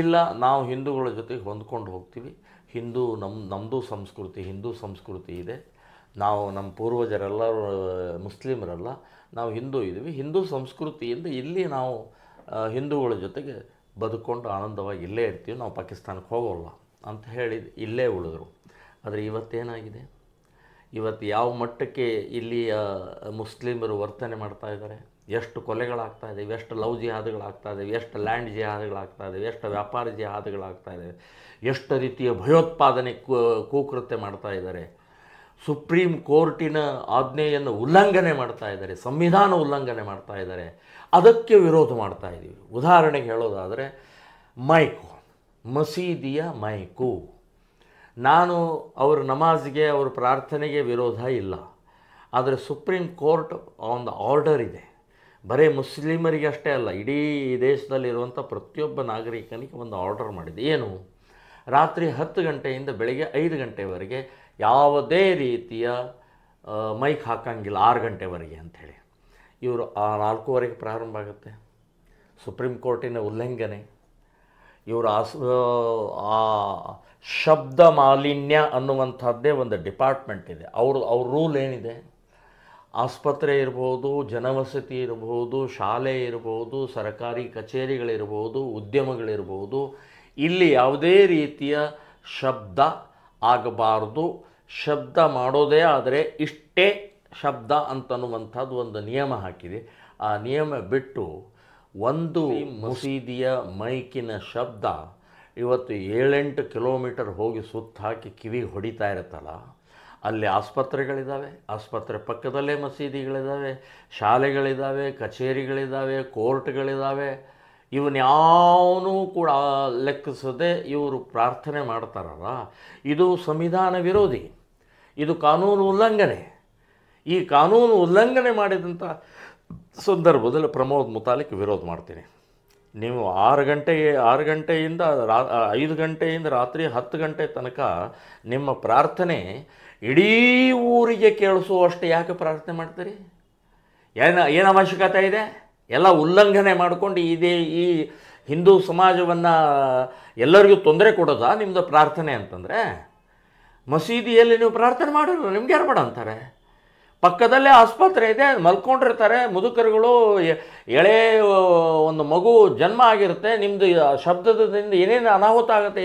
ಇಲ್ಲ, ನಾವು ಹಿಂದೂಗಳ ಜೊತೆಗೆ ಹೊಂದ್ಕೊಂಡು ಹೋಗ್ತೀವಿ, ನಮ್ಮದು ಸಂಸ್ಕೃತಿ ಹಿಂದೂ ಸಂಸ್ಕೃತಿ ಇದೆ, ನಾವು ನಮ್ಮ ಪೂರ್ವಜರೆಲ್ಲರೂ ಮುಸ್ಲಿಮರಲ್ಲ, ನಾವು ಹಿಂದೂ ಇದ್ದೀವಿ, ಹಿಂದೂ ಸಂಸ್ಕೃತಿಯಿಂದ ಇಲ್ಲಿ ನಾವು ಹಿಂದೂಗಳ ಜೊತೆಗೆ ಬದುಕೊಂಡು ಆನಂದವಾಗಿ ಇಲ್ಲೇ ಇರ್ತೀವಿ, ನಾವು ಪಾಕಿಸ್ತಾನಕ್ಕೆ ಹೋಗೋಲ್ಲ ಅಂತ ಹೇಳಿ ಇಲ್ಲೇ ಉಳಿದ್ರು. ಆದರೆ ಇವತ್ತೇನಾಗಿದೆ? ಇವತ್ತು ಯಾವ ಮಟ್ಟಕ್ಕೆ ಇಲ್ಲಿಯ ಮುಸ್ಲಿಮರು ವರ್ತನೆ ಮಾಡ್ತಾ ಇದ್ದಾರೆ, ಎಷ್ಟು ಕೊಲೆಗಳಾಗ್ತಾ ಇದ್ದಾವೆ, ಎಷ್ಟು ಲವ್ ಜಿಹಾದ್ಗಳಾಗ್ತಾ ಇದ್ದಾವೆ, ಎಷ್ಟು ಲ್ಯಾಂಡ್ ಜಿಹಾದ್ಗಳಾಗ್ತಾ ಇದ್ದಾವೆ, ಎಷ್ಟು ವ್ಯಾಪಾರ ಜಿಹಾದ್ಗಳಾಗ್ತಾ ಇದ್ದಾವೆ, ಎಷ್ಟು ರೀತಿಯ ಭಯೋತ್ಪಾದನೆ ಕೂಕೃತ್ಯ ಮಾಡ್ತಾ ಇದ್ದಾರೆ, ಸುಪ್ರೀಂ ಕೋರ್ಟಿನ ಆಜ್ಞೆಯನ್ನು ಉಲ್ಲಂಘನೆ ಮಾಡ್ತಾ ಇದ್ದಾರೆ, ಸಂವಿಧಾನ ಉಲ್ಲಂಘನೆ ಮಾಡ್ತಾ ಇದ್ದಾರೆ. ಅದಕ್ಕೆ ವಿರೋಧ ಮಾಡ್ತಾ ಇದ್ದೀವಿ. ಉದಾಹರಣೆಗೆ ಹೇಳೋದಾದರೆ ಮೈಕು, ಮಸೀದಿಯ ಮೈಕು. ನಾನು ಅವ್ರ ನಮಾಜ್ಗೆ ಅವ್ರ ಪ್ರಾರ್ಥನೆಗೆ ವಿರೋಧ ಇಲ್ಲ, ಆದರೆ ಸುಪ್ರೀಂ ಕೋರ್ಟ್ ಒಂದು ಆರ್ಡರ್ ಇದೆ, ಬರೀ ಮುಸ್ಲಿಮರಿಗೆ ಅಷ್ಟೇ ಅಲ್ಲ, ಇಡೀ ದೇಶದಲ್ಲಿರುವಂಥ ಪ್ರತಿಯೊಬ್ಬ ನಾಗರಿಕನಿಗೆ ಒಂದು ಆರ್ಡರ್ ಮಾಡಿದೆ. ಏನು? ರಾತ್ರಿ 10 ಗಂಟೆಯಿಂದ ಬೆಳಗ್ಗೆ 5 ಗಂಟೆವರೆಗೆ ಯಾವುದೇ ರೀತಿಯ ಮೈಕ್ ಹಾಕಂಗಿಲ್ಲ, 6 ಗಂಟೆವರೆಗೆ ಅಂಥೇಳಿ. ಇವರು 4:15 ಪ್ರಾರಂಭ ಆಗುತ್ತೆ. ಸುಪ್ರೀಂ ಕೋರ್ಟಿನ ಉಲ್ಲಂಘನೆ. ಇವರು ಆ ಶಬ್ದ ಮಾಲಿನ್ಯ ಅನ್ನುವಂಥದ್ದೇ ಒಂದು ಡಿಪಾರ್ಟ್ಮೆಂಟ್ ಇದೆ. ಅವ್ರ ರೂಲ್ ಏನಿದೆ? ಆಸ್ಪತ್ರೆ ಇರ್ಬೋದು, ಜನವಸತಿ ಇರ್ಬೋದು, ಶಾಲೆ ಇರ್ಬೋದು, ಸರ್ಕಾರಿ ಕಚೇರಿಗಳಿರ್ಬೋದು, ಉದ್ಯಮಗಳಿರ್ಬೋದು, ಇಲ್ಲಿ ಯಾವುದೇ ರೀತಿಯ ಶಬ್ದ ಆಗಬಾರ್ದು. ಶಬ್ದ ಮಾಡೋದೇ ಆದರೆ ಇಷ್ಟೇ ಶಬ್ದ ಅಂತನ್ನುವಂಥದ್ದು ಒಂದು ನಿಯಮ ಹಾಕಿದೆ. ಆ ನಿಯಮ ಬಿಟ್ಟು ಒಂದು ಮಸೀದಿಯ ಮೈಕಿನ ಶಬ್ದ ಇವತ್ತು 7-8 ಕಿಲೋಮೀಟರ್ ಹೋಗಿ ಸುತ್ತ ಹಾಕಿ ಕಿವಿಗೆ ಹೊಡಿತಾ ಇರುತ್ತಲ್ಲ, ಅಲ್ಲಿ ಆಸ್ಪತ್ರೆಗಳಿದ್ದಾವೆ, ಆಸ್ಪತ್ರೆ ಪಕ್ಕದಲ್ಲೇ ಮಸೀದಿಗಳಿದ್ದಾವೆ, ಶಾಲೆಗಳಿದ್ದಾವೆ, ಕಚೇರಿಗಳಿದ್ದಾವೆ, ಕೋರ್ಟ್ಗಳಿದ್ದಾವೆ. ಇವನ್ಯಾವನೂ ಕೂಡ ಲೆಕ್ಕಿಸದೆ ಇವರು ಪ್ರಾರ್ಥನೆ ಮಾಡ್ತಾರಲ್ಲ, ಇದು ಸಂವಿಧಾನ ವಿರೋಧಿ, ಇದು ಕಾನೂನು ಉಲ್ಲಂಘನೆ. ಈ ಕಾನೂನು ಉಲ್ಲಂಘನೆ ಮಾಡಿದಂಥ ಸಂದರ್ಭದಲ್ಲಿ ಪ್ರಮೋದ್ ಮುತಾಲಿಕ್ ವಿರೋಧ ಮಾಡ್ತೀನಿ. ನೀವು 6 ಗಂಟೆಯಿಂದ 5 ಗಂಟೆಯಿಂದ ರಾತ್ರಿ 10 ಗಂಟೆ ತನಕ ನಿಮ್ಮ ಪ್ರಾರ್ಥನೆ ಇಡೀ ಊರಿಗೆ ಕೇಳಿಸುವಷ್ಟು ಯಾಕೆ ಪ್ರಾರ್ಥನೆ ಮಾಡ್ತೀರಿ? ಏನು ಅವಶ್ಯಕತೆ ಇದೆ? ಎಲ್ಲ ಉಲ್ಲಂಘನೆ ಮಾಡಿಕೊಂಡು ಈ ಹಿಂದೂ ಸಮಾಜವನ್ನು ಎಲ್ಲರಿಗೂ ತೊಂದರೆ ಕೊಡೋದಾ ನಿಮ್ಮದು ಪ್ರಾರ್ಥನೆ ಅಂತಂದರೆ? ಮಸೀದಿಯಲ್ಲಿ ನೀವು ಪ್ರಾರ್ಥನೆ ಮಾಡಿದ್ರು ನಿಮ್ಗೆ ಯಾರು ಬೇಡ ಅಂತಾರೆ? ಪಕ್ಕದಲ್ಲೇ ಆಸ್ಪತ್ರೆ ಇದೆ, ಮಲ್ಕೊಂಡಿರ್ತಾರೆ ಮುದುಕರುಗಳು, ಎಳೆ ಒಂದು ಮಗು ಜನ್ಮ ಆಗಿರುತ್ತೆ, ನಿಮ್ಮದು ಶಬ್ದದಿಂದ ಏನೇನು ಅನಾಹುತ ಆಗುತ್ತೆ,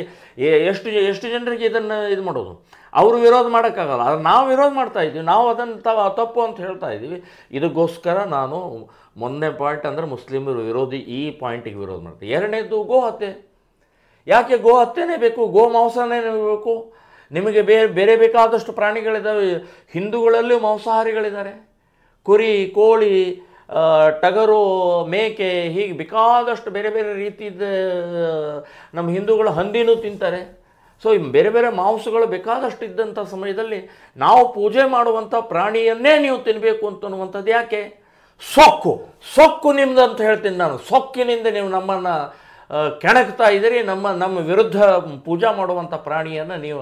ಎಷ್ಟು ಜನರಿಗೆ ಇದನ್ನು ಇದು ಮಾಡೋದು? ಅವರು ವಿರೋಧ ಮಾಡೋಕ್ಕಾಗಲ್ಲ, ಆದರೆ ನಾವು ವಿರೋಧ ಮಾಡ್ತಾಯಿದ್ದೀವಿ, ನಾವು ಅದನ್ನು ತಪ್ಪು ಅಂತ ಹೇಳ್ತಾ ಇದ್ದೀವಿ. ಇದಕ್ಕೋಸ್ಕರ ನಾನು ಮೊನ್ನೆ ಪಾಯಿಂಟ್ ಅಂದರೆ ಮುಸ್ಲಿಮರು ವಿರೋಧಿ, ಈ ಪಾಯಿಂಟಿಗೆ ವಿರೋಧ ಮಾಡ್ತೀವಿ. ಎರಡನೇದು ಗೋ ಹತ್ಯೆ. ಯಾಕೆ ಗೋ ಹತ್ಯೆನೇ ಬೇಕು? ಗೋ ಮಾಂಸನೇ ಬೇಕು? ನಿಮಗೆ ಬೇರೆ ಬೇಕಾದಷ್ಟು ಪ್ರಾಣಿಗಳಿದ್ದಾವೆ. ಹಿಂದೂಗಳಲ್ಲಿ ಮಾಂಸಾಹಾರಿಗಳಿದ್ದಾರೆ, ಕುರಿ, ಕೋಳಿ, ಟಗರು, ಮೇಕೆ, ಹೀಗೆ ಬೇಕಾದಷ್ಟು ಬೇರೆ ಬೇರೆ ರೀತಿಯ ನಮ್ಮ ಹಿಂದೂಗಳು ಹಂದಿನೂ ತಿಂತಾರೆ. ಸೊ ಬೇರೆ ಬೇರೆ ಮಾಂಸಗಳು ಬೇಕಾದಷ್ಟು ಇದ್ದಂಥ ಸಮಯದಲ್ಲಿ ನಾವು ಪೂಜೆ ಮಾಡುವಂಥ ಪ್ರಾಣಿಯನ್ನೇ ನೀವು ತಿನ್ನಬೇಕು ಅಂತನ್ನುವಂಥದ್ದು ಯಾಕೆ? ಸೊಕ್ಕು ನಿಮ್ದು ಅಂತ ಹೇಳ್ತೀನಿ ನಾನು. ಸೊಕ್ಕಿನಿಂದ ನೀವು ನಮ್ಮನ್ನು ಕೆಣಕ್ತಾ ಇದ್ದೀರಿ, ನಮ್ಮ ವಿರುದ್ಧ ಪೂಜಾ ಮಾಡುವಂಥ ಪ್ರಾಣಿಯನ್ನು ನೀವು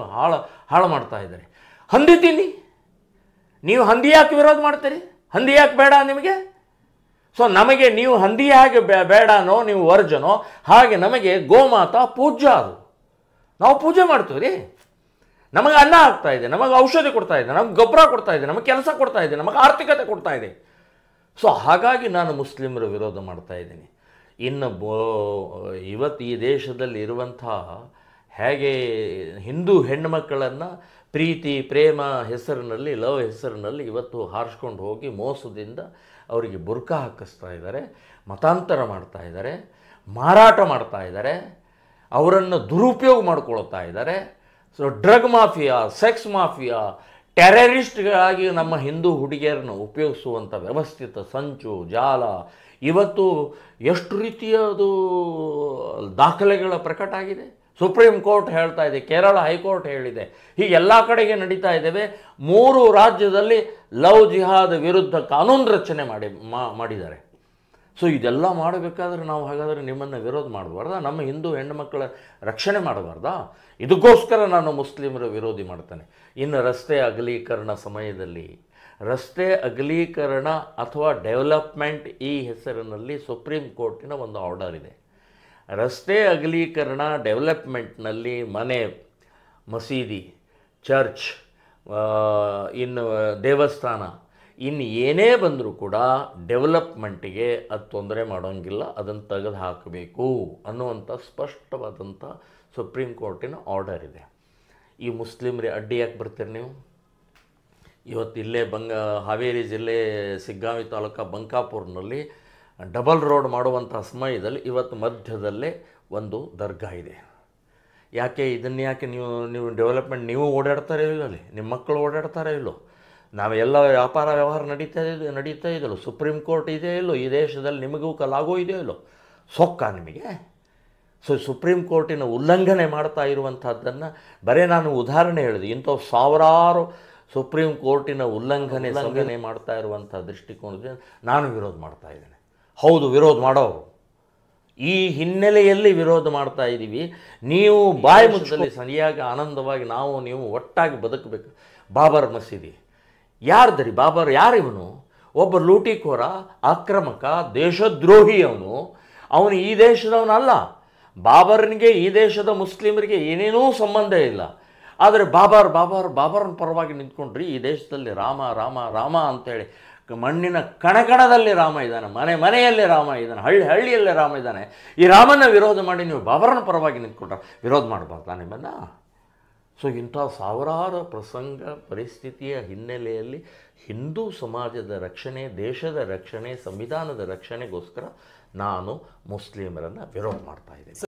ಹಾಳು ಮಾಡ್ತಾ ಇದ್ದೀರಿ. ಹಂದಿ ತಿನ್ನಿ, ನೀವು ಹಂದಿ ಯಾಕೆ ವಿರೋಧ ಮಾಡ್ತೀರಿ? ಹಂದಿ ಯಾಕೆ ಬೇಡ ನಿಮಗೆ? ಸೊ ನಮಗೆ ನೀವು ಹಂದಿ ಹಾಗೆ ಬೇಡನೋ, ನೀವು ವರ್ಜನೋ, ಹಾಗೆ ನಮಗೆ ಗೋಮಾತಾ ಪೂಜ್ಯ, ಅದು ನಾವು ಪೂಜೆ ಮಾಡ್ತೀವಿ ರೀ. ನಮಗೆ ಅನ್ನ ಆಗ್ತಾ ಇದೆ, ನಮಗೆ ಔಷಧಿ ಕೊಡ್ತಾ ಇದೆ, ನಮಗೆ ಗೊಬ್ಬರ ಕೊಡ್ತಾ ಇದೆ, ನಮಗೆ ಕೆಲಸ ಕೊಡ್ತಾ ಇದೆ, ನಮಗೆ ಆರ್ಥಿಕತೆ ಕೊಡ್ತಾ ಇದೆ. ಸೊ ಹಾಗಾಗಿ ನಾನು ಮುಸ್ಲಿಮರ ವಿರೋಧ ಮಾಡ್ತಾ ಇದ್ದೀನಿ. ಇನ್ನು ಇವತ್ತು ಈ ದೇಶದಲ್ಲಿ ಇರುವಂಥ ಹೇಗೆ ಹಿಂದೂ ಹೆಣ್ಣುಮಕ್ಕಳನ್ನು ಪ್ರೀತಿ ಪ್ರೇಮ ಹೆಸರಿನಲ್ಲಿ, ಲವ್ ಹೆಸರಿನಲ್ಲಿ ಇವತ್ತು ಹಾರಿಸ್ಕೊಂಡು ಹೋಗಿ ಮೋಸದಿಂದ ಅವರಿಗೆ ಬುರ್ಕಾ ಹಾಕಿಸ್ತಾ ಇದ್ದಾರೆ, ಮತಾಂತರ ಮಾಡ್ತಾ ಇದ್ದಾರೆ, ಮಾರಾಟ ಮಾಡ್ತಾ ಇದ್ದಾರೆ, ಅವರನ್ನು ದುರುಪಯೋಗ ಮಾಡ್ಕೊಳ್ತಾ ಇದ್ದಾರೆ. So drug mafia, sex mafia, ಟೆರರಿಸ್ಟ್ಗಳಾಗಿ ನಮ್ಮ ಹಿಂದೂ ಹುಡುಗಿಯರನ್ನು ಉಪಯೋಗಿಸುವಂಥ ವ್ಯವಸ್ಥಿತ ಸಂಚು ಜಾಲ ಇವತ್ತು ಎಷ್ಟು ರೀತಿಯದು ದಾಖಲೆಗಳ ಪ್ರಕಟ ಆಗಿದೆ. ಸುಪ್ರೀಂ ಕೋರ್ಟ್ ಹೇಳ್ತಾ ಇದೆ, ಕೇರಳ ಹೈಕೋರ್ಟ್ ಹೇಳಿದೆ, ಹೀಗೆ ಎಲ್ಲ ಕಡೆಗೆ ನಡೀತಾ ಇದ್ದೇವೆ. 3 ರಾಜ್ಯದಲ್ಲಿ ಲವ್ ಜಿಹಾದ್ ವಿರುದ್ಧ ಕಾನೂನು ರಚನೆ ಮಾಡಿದ್ದಾರೆ. ಸೊ ಇದೆಲ್ಲ ಮಾಡಬೇಕಾದ್ರೆ ನಾವು ಹಾಗಾದರೆ ನಿಮ್ಮನ್ನು ವಿರೋಧ ಮಾಡಬಾರ್ದಾ? ನಮ್ಮ ಹಿಂದೂ ಹೆಣ್ಣುಮಕ್ಕಳ ರಕ್ಷಣೆ ಮಾಡಬಾರ್ದಾ? ಇದಕ್ಕೋಸ್ಕರ ನಾನು ಮುಸ್ಲಿಮರ ವಿರೋಧಿ ಮಾಡ್ತೇನೆ. ಇನ್ನು ರಸ್ತೆ ಅಗಲೀಕರಣ ಸಮಯದಲ್ಲಿ ರಸ್ತೆ ಅಗಲೀಕರಣ ಅಥವಾ ಡೆವಲಪ್ಮೆಂಟ್ ಈ ಹೆಸರಿನಲ್ಲಿ ಸುಪ್ರೀಂ ಕೋರ್ಟಿನ ಒಂದು ಆರ್ಡರ್ ಇದೆ. ರಸ್ತೆ ಅಗಲೀಕರಣ ಡೆವಲಪ್ಮೆಂಟ್ನಲ್ಲಿ ಮನೆ, ಮಸೀದಿ, ಚರ್ಚ್, ಇನ್ನು ದೇವಸ್ಥಾನ, ಇನ್ನು ಏನೇ ಬಂದರೂ ಕೂಡ ಡೆವಲಪ್ಮೆಂಟಿಗೆ ಅದು ತೊಂದರೆ ಮಾಡೋಂಗಿಲ್ಲ, ಅದನ್ನು ತೆಗೆದು ಹಾಕಬೇಕು ಅನ್ನುವಂಥ ಸ್ಪಷ್ಟವಾದಂಥ ಸುಪ್ರೀಂ ಕೋರ್ಟಿನ ಆರ್ಡರ್ ಇದೆ. ಈ ಮುಸ್ಲಿಮ್ರಿ ಅಡ್ಡಿ ಯಾಕೆ ಬರ್ತೀರಿ ನೀವು? ಇವತ್ತು ಇಲ್ಲೇ ಹಾವೇರಿ ಜಿಲ್ಲೆ ಸಿಗ್ಗಾಂವಿ ತಾಲೂಕು ಬಂಕಾಪುರ್ನಲ್ಲಿ ಡಬಲ್ ರೋಡ್ ಮಾಡುವಂಥ ಸಮಯದಲ್ಲಿ ಇವತ್ತು ಮಧ್ಯದಲ್ಲೇ ಒಂದು ದರ್ಗಾ ಇದೆ. ಯಾಕೆ ಇದನ್ನು ಯಾಕೆ ನೀವು ಡೆವಲಪ್ಮೆಂಟ್ ನೀವು ಓಡಾಡ್ತಾರೆ ಇಲ್ಲೋ, ಅಲ್ಲಿ ನಿಮ್ಮ ಮಕ್ಕಳು ಓಡಾಡ್ತಾರೆ ಇಲ್ಲೋ, ನಾವೆಲ್ಲ ವ್ಯಾಪಾರ ವ್ಯವಹಾರ ನಡೀತಾ ಇದೆಯಲ್ಲೋ, ಸುಪ್ರೀಂ ಕೋರ್ಟ್ ಇದೆ ಇಲ್ಲೋ, ಈ ದೇಶದಲ್ಲಿ ನಿಮಗೂ ಲಾಗೋ ಇದೆಯೋ ಇಲ್ಲೋ, ಸೊಕ್ಕ ನಿಮಗೆ? ಸೊ ಸುಪ್ರೀಂ ಕೋರ್ಟಿನ ಉಲ್ಲಂಘನೆ ಮಾಡ್ತಾ ಇರುವಂಥದ್ದನ್ನು ಬರೀ ನಾನು ಉದಾಹರಣೆ ಹೇಳಿದೆ. ಇಂಥವು ಸಾವಿರಾರು ಸುಪ್ರೀಂ ಕೋರ್ಟಿನ ಉಲ್ಲಂಘನೆ ಮಾಡ್ತಾ ಇರುವಂಥ ದೃಷ್ಟಿಕೋನದಿಂದ ನಾನು ವಿರೋಧ ಮಾಡ್ತಾ ಇದ್ದೇನೆ. ಹೌದು, ವಿರೋಧ ಮಾಡೋರು ಈ ಹಿನ್ನೆಲೆಯಲ್ಲಿ ವಿರೋಧ ಮಾಡ್ತಾ ಇದ್ದೀವಿ. ನೀವು ಬಾಯಿ ಮುಚ್ಚದಲ್ಲಿ ಸರಿಯಾಗಿ ಆನಂದವಾಗಿ ನಾವು ನೀವು ಒಟ್ಟಾಗಿ ಬದುಕಬೇಕು. ಬಾಬರ್ ಮಸೀದಿ ಯಾರ್ದರಿ? ಬಾಬರ್ ಯಾರಿವನು? ಒಬ್ಬ ಲೂಟಿಕೋರ, ಆಕ್ರಮಕ, ದೇಶದ್ರೋಹಿ. ಅವನು ಈ ದೇಶದವನಲ್ಲ. ಬಾಬರ್ನಿಗೆ ಈ ದೇಶದ ಮುಸ್ಲಿಮರಿಗೆ ಏನೇನೂ ಸಂಬಂಧ ಇಲ್ಲ. ಆದರೆ ಬಾಬರ್ನ ಪರವಾಗಿ ನಿಂತ್ಕೊಂಡ್ರಿ. ಈ ದೇಶದಲ್ಲಿ ರಾಮ ರಾಮ ರಾಮ ಅಂತೇಳಿ ಮಣ್ಣಿನ ಕಣಕಣದಲ್ಲಿ ರಾಮ ಇದ್ದಾನೆ, ಮನೆಯಲ್ಲಿ ರಾಮ ಇದ್ದಾನೆ, ಹಳ್ಳಿಯಲ್ಲೇ ರಾಮ ಇದ್ದಾನೆ. ಈ ರಾಮನ ವಿರೋಧ ಮಾಡಿ ನೀವು ಬಾಬರನ ಪರವಾಗಿ ನಿಂತ್ಕೊಂಡ್ರೆ ವಿರೋಧ ಮಾಡಬಾರ್ದಾ ನಿಮ್ಮನ್ನು? ಸೊ ಇಂಥ ಸಾವಿರಾರು ಪ್ರಸಂಗ ಪರಿಸ್ಥಿತಿಯ ಹಿನ್ನೆಲೆಯಲ್ಲಿ ಹಿಂದೂ ಸಮಾಜದ ರಕ್ಷಣೆ, ದೇಶದ ರಕ್ಷಣೆ, ಸಂವಿಧಾನದ ರಕ್ಷಣೆಗೋಸ್ಕರ ನಾನು ಮುಸ್ಲಿಮರನ್ನು ವಿರೋಧ ಮಾಡ್ತಾ ಇದ್ದೇನೆ.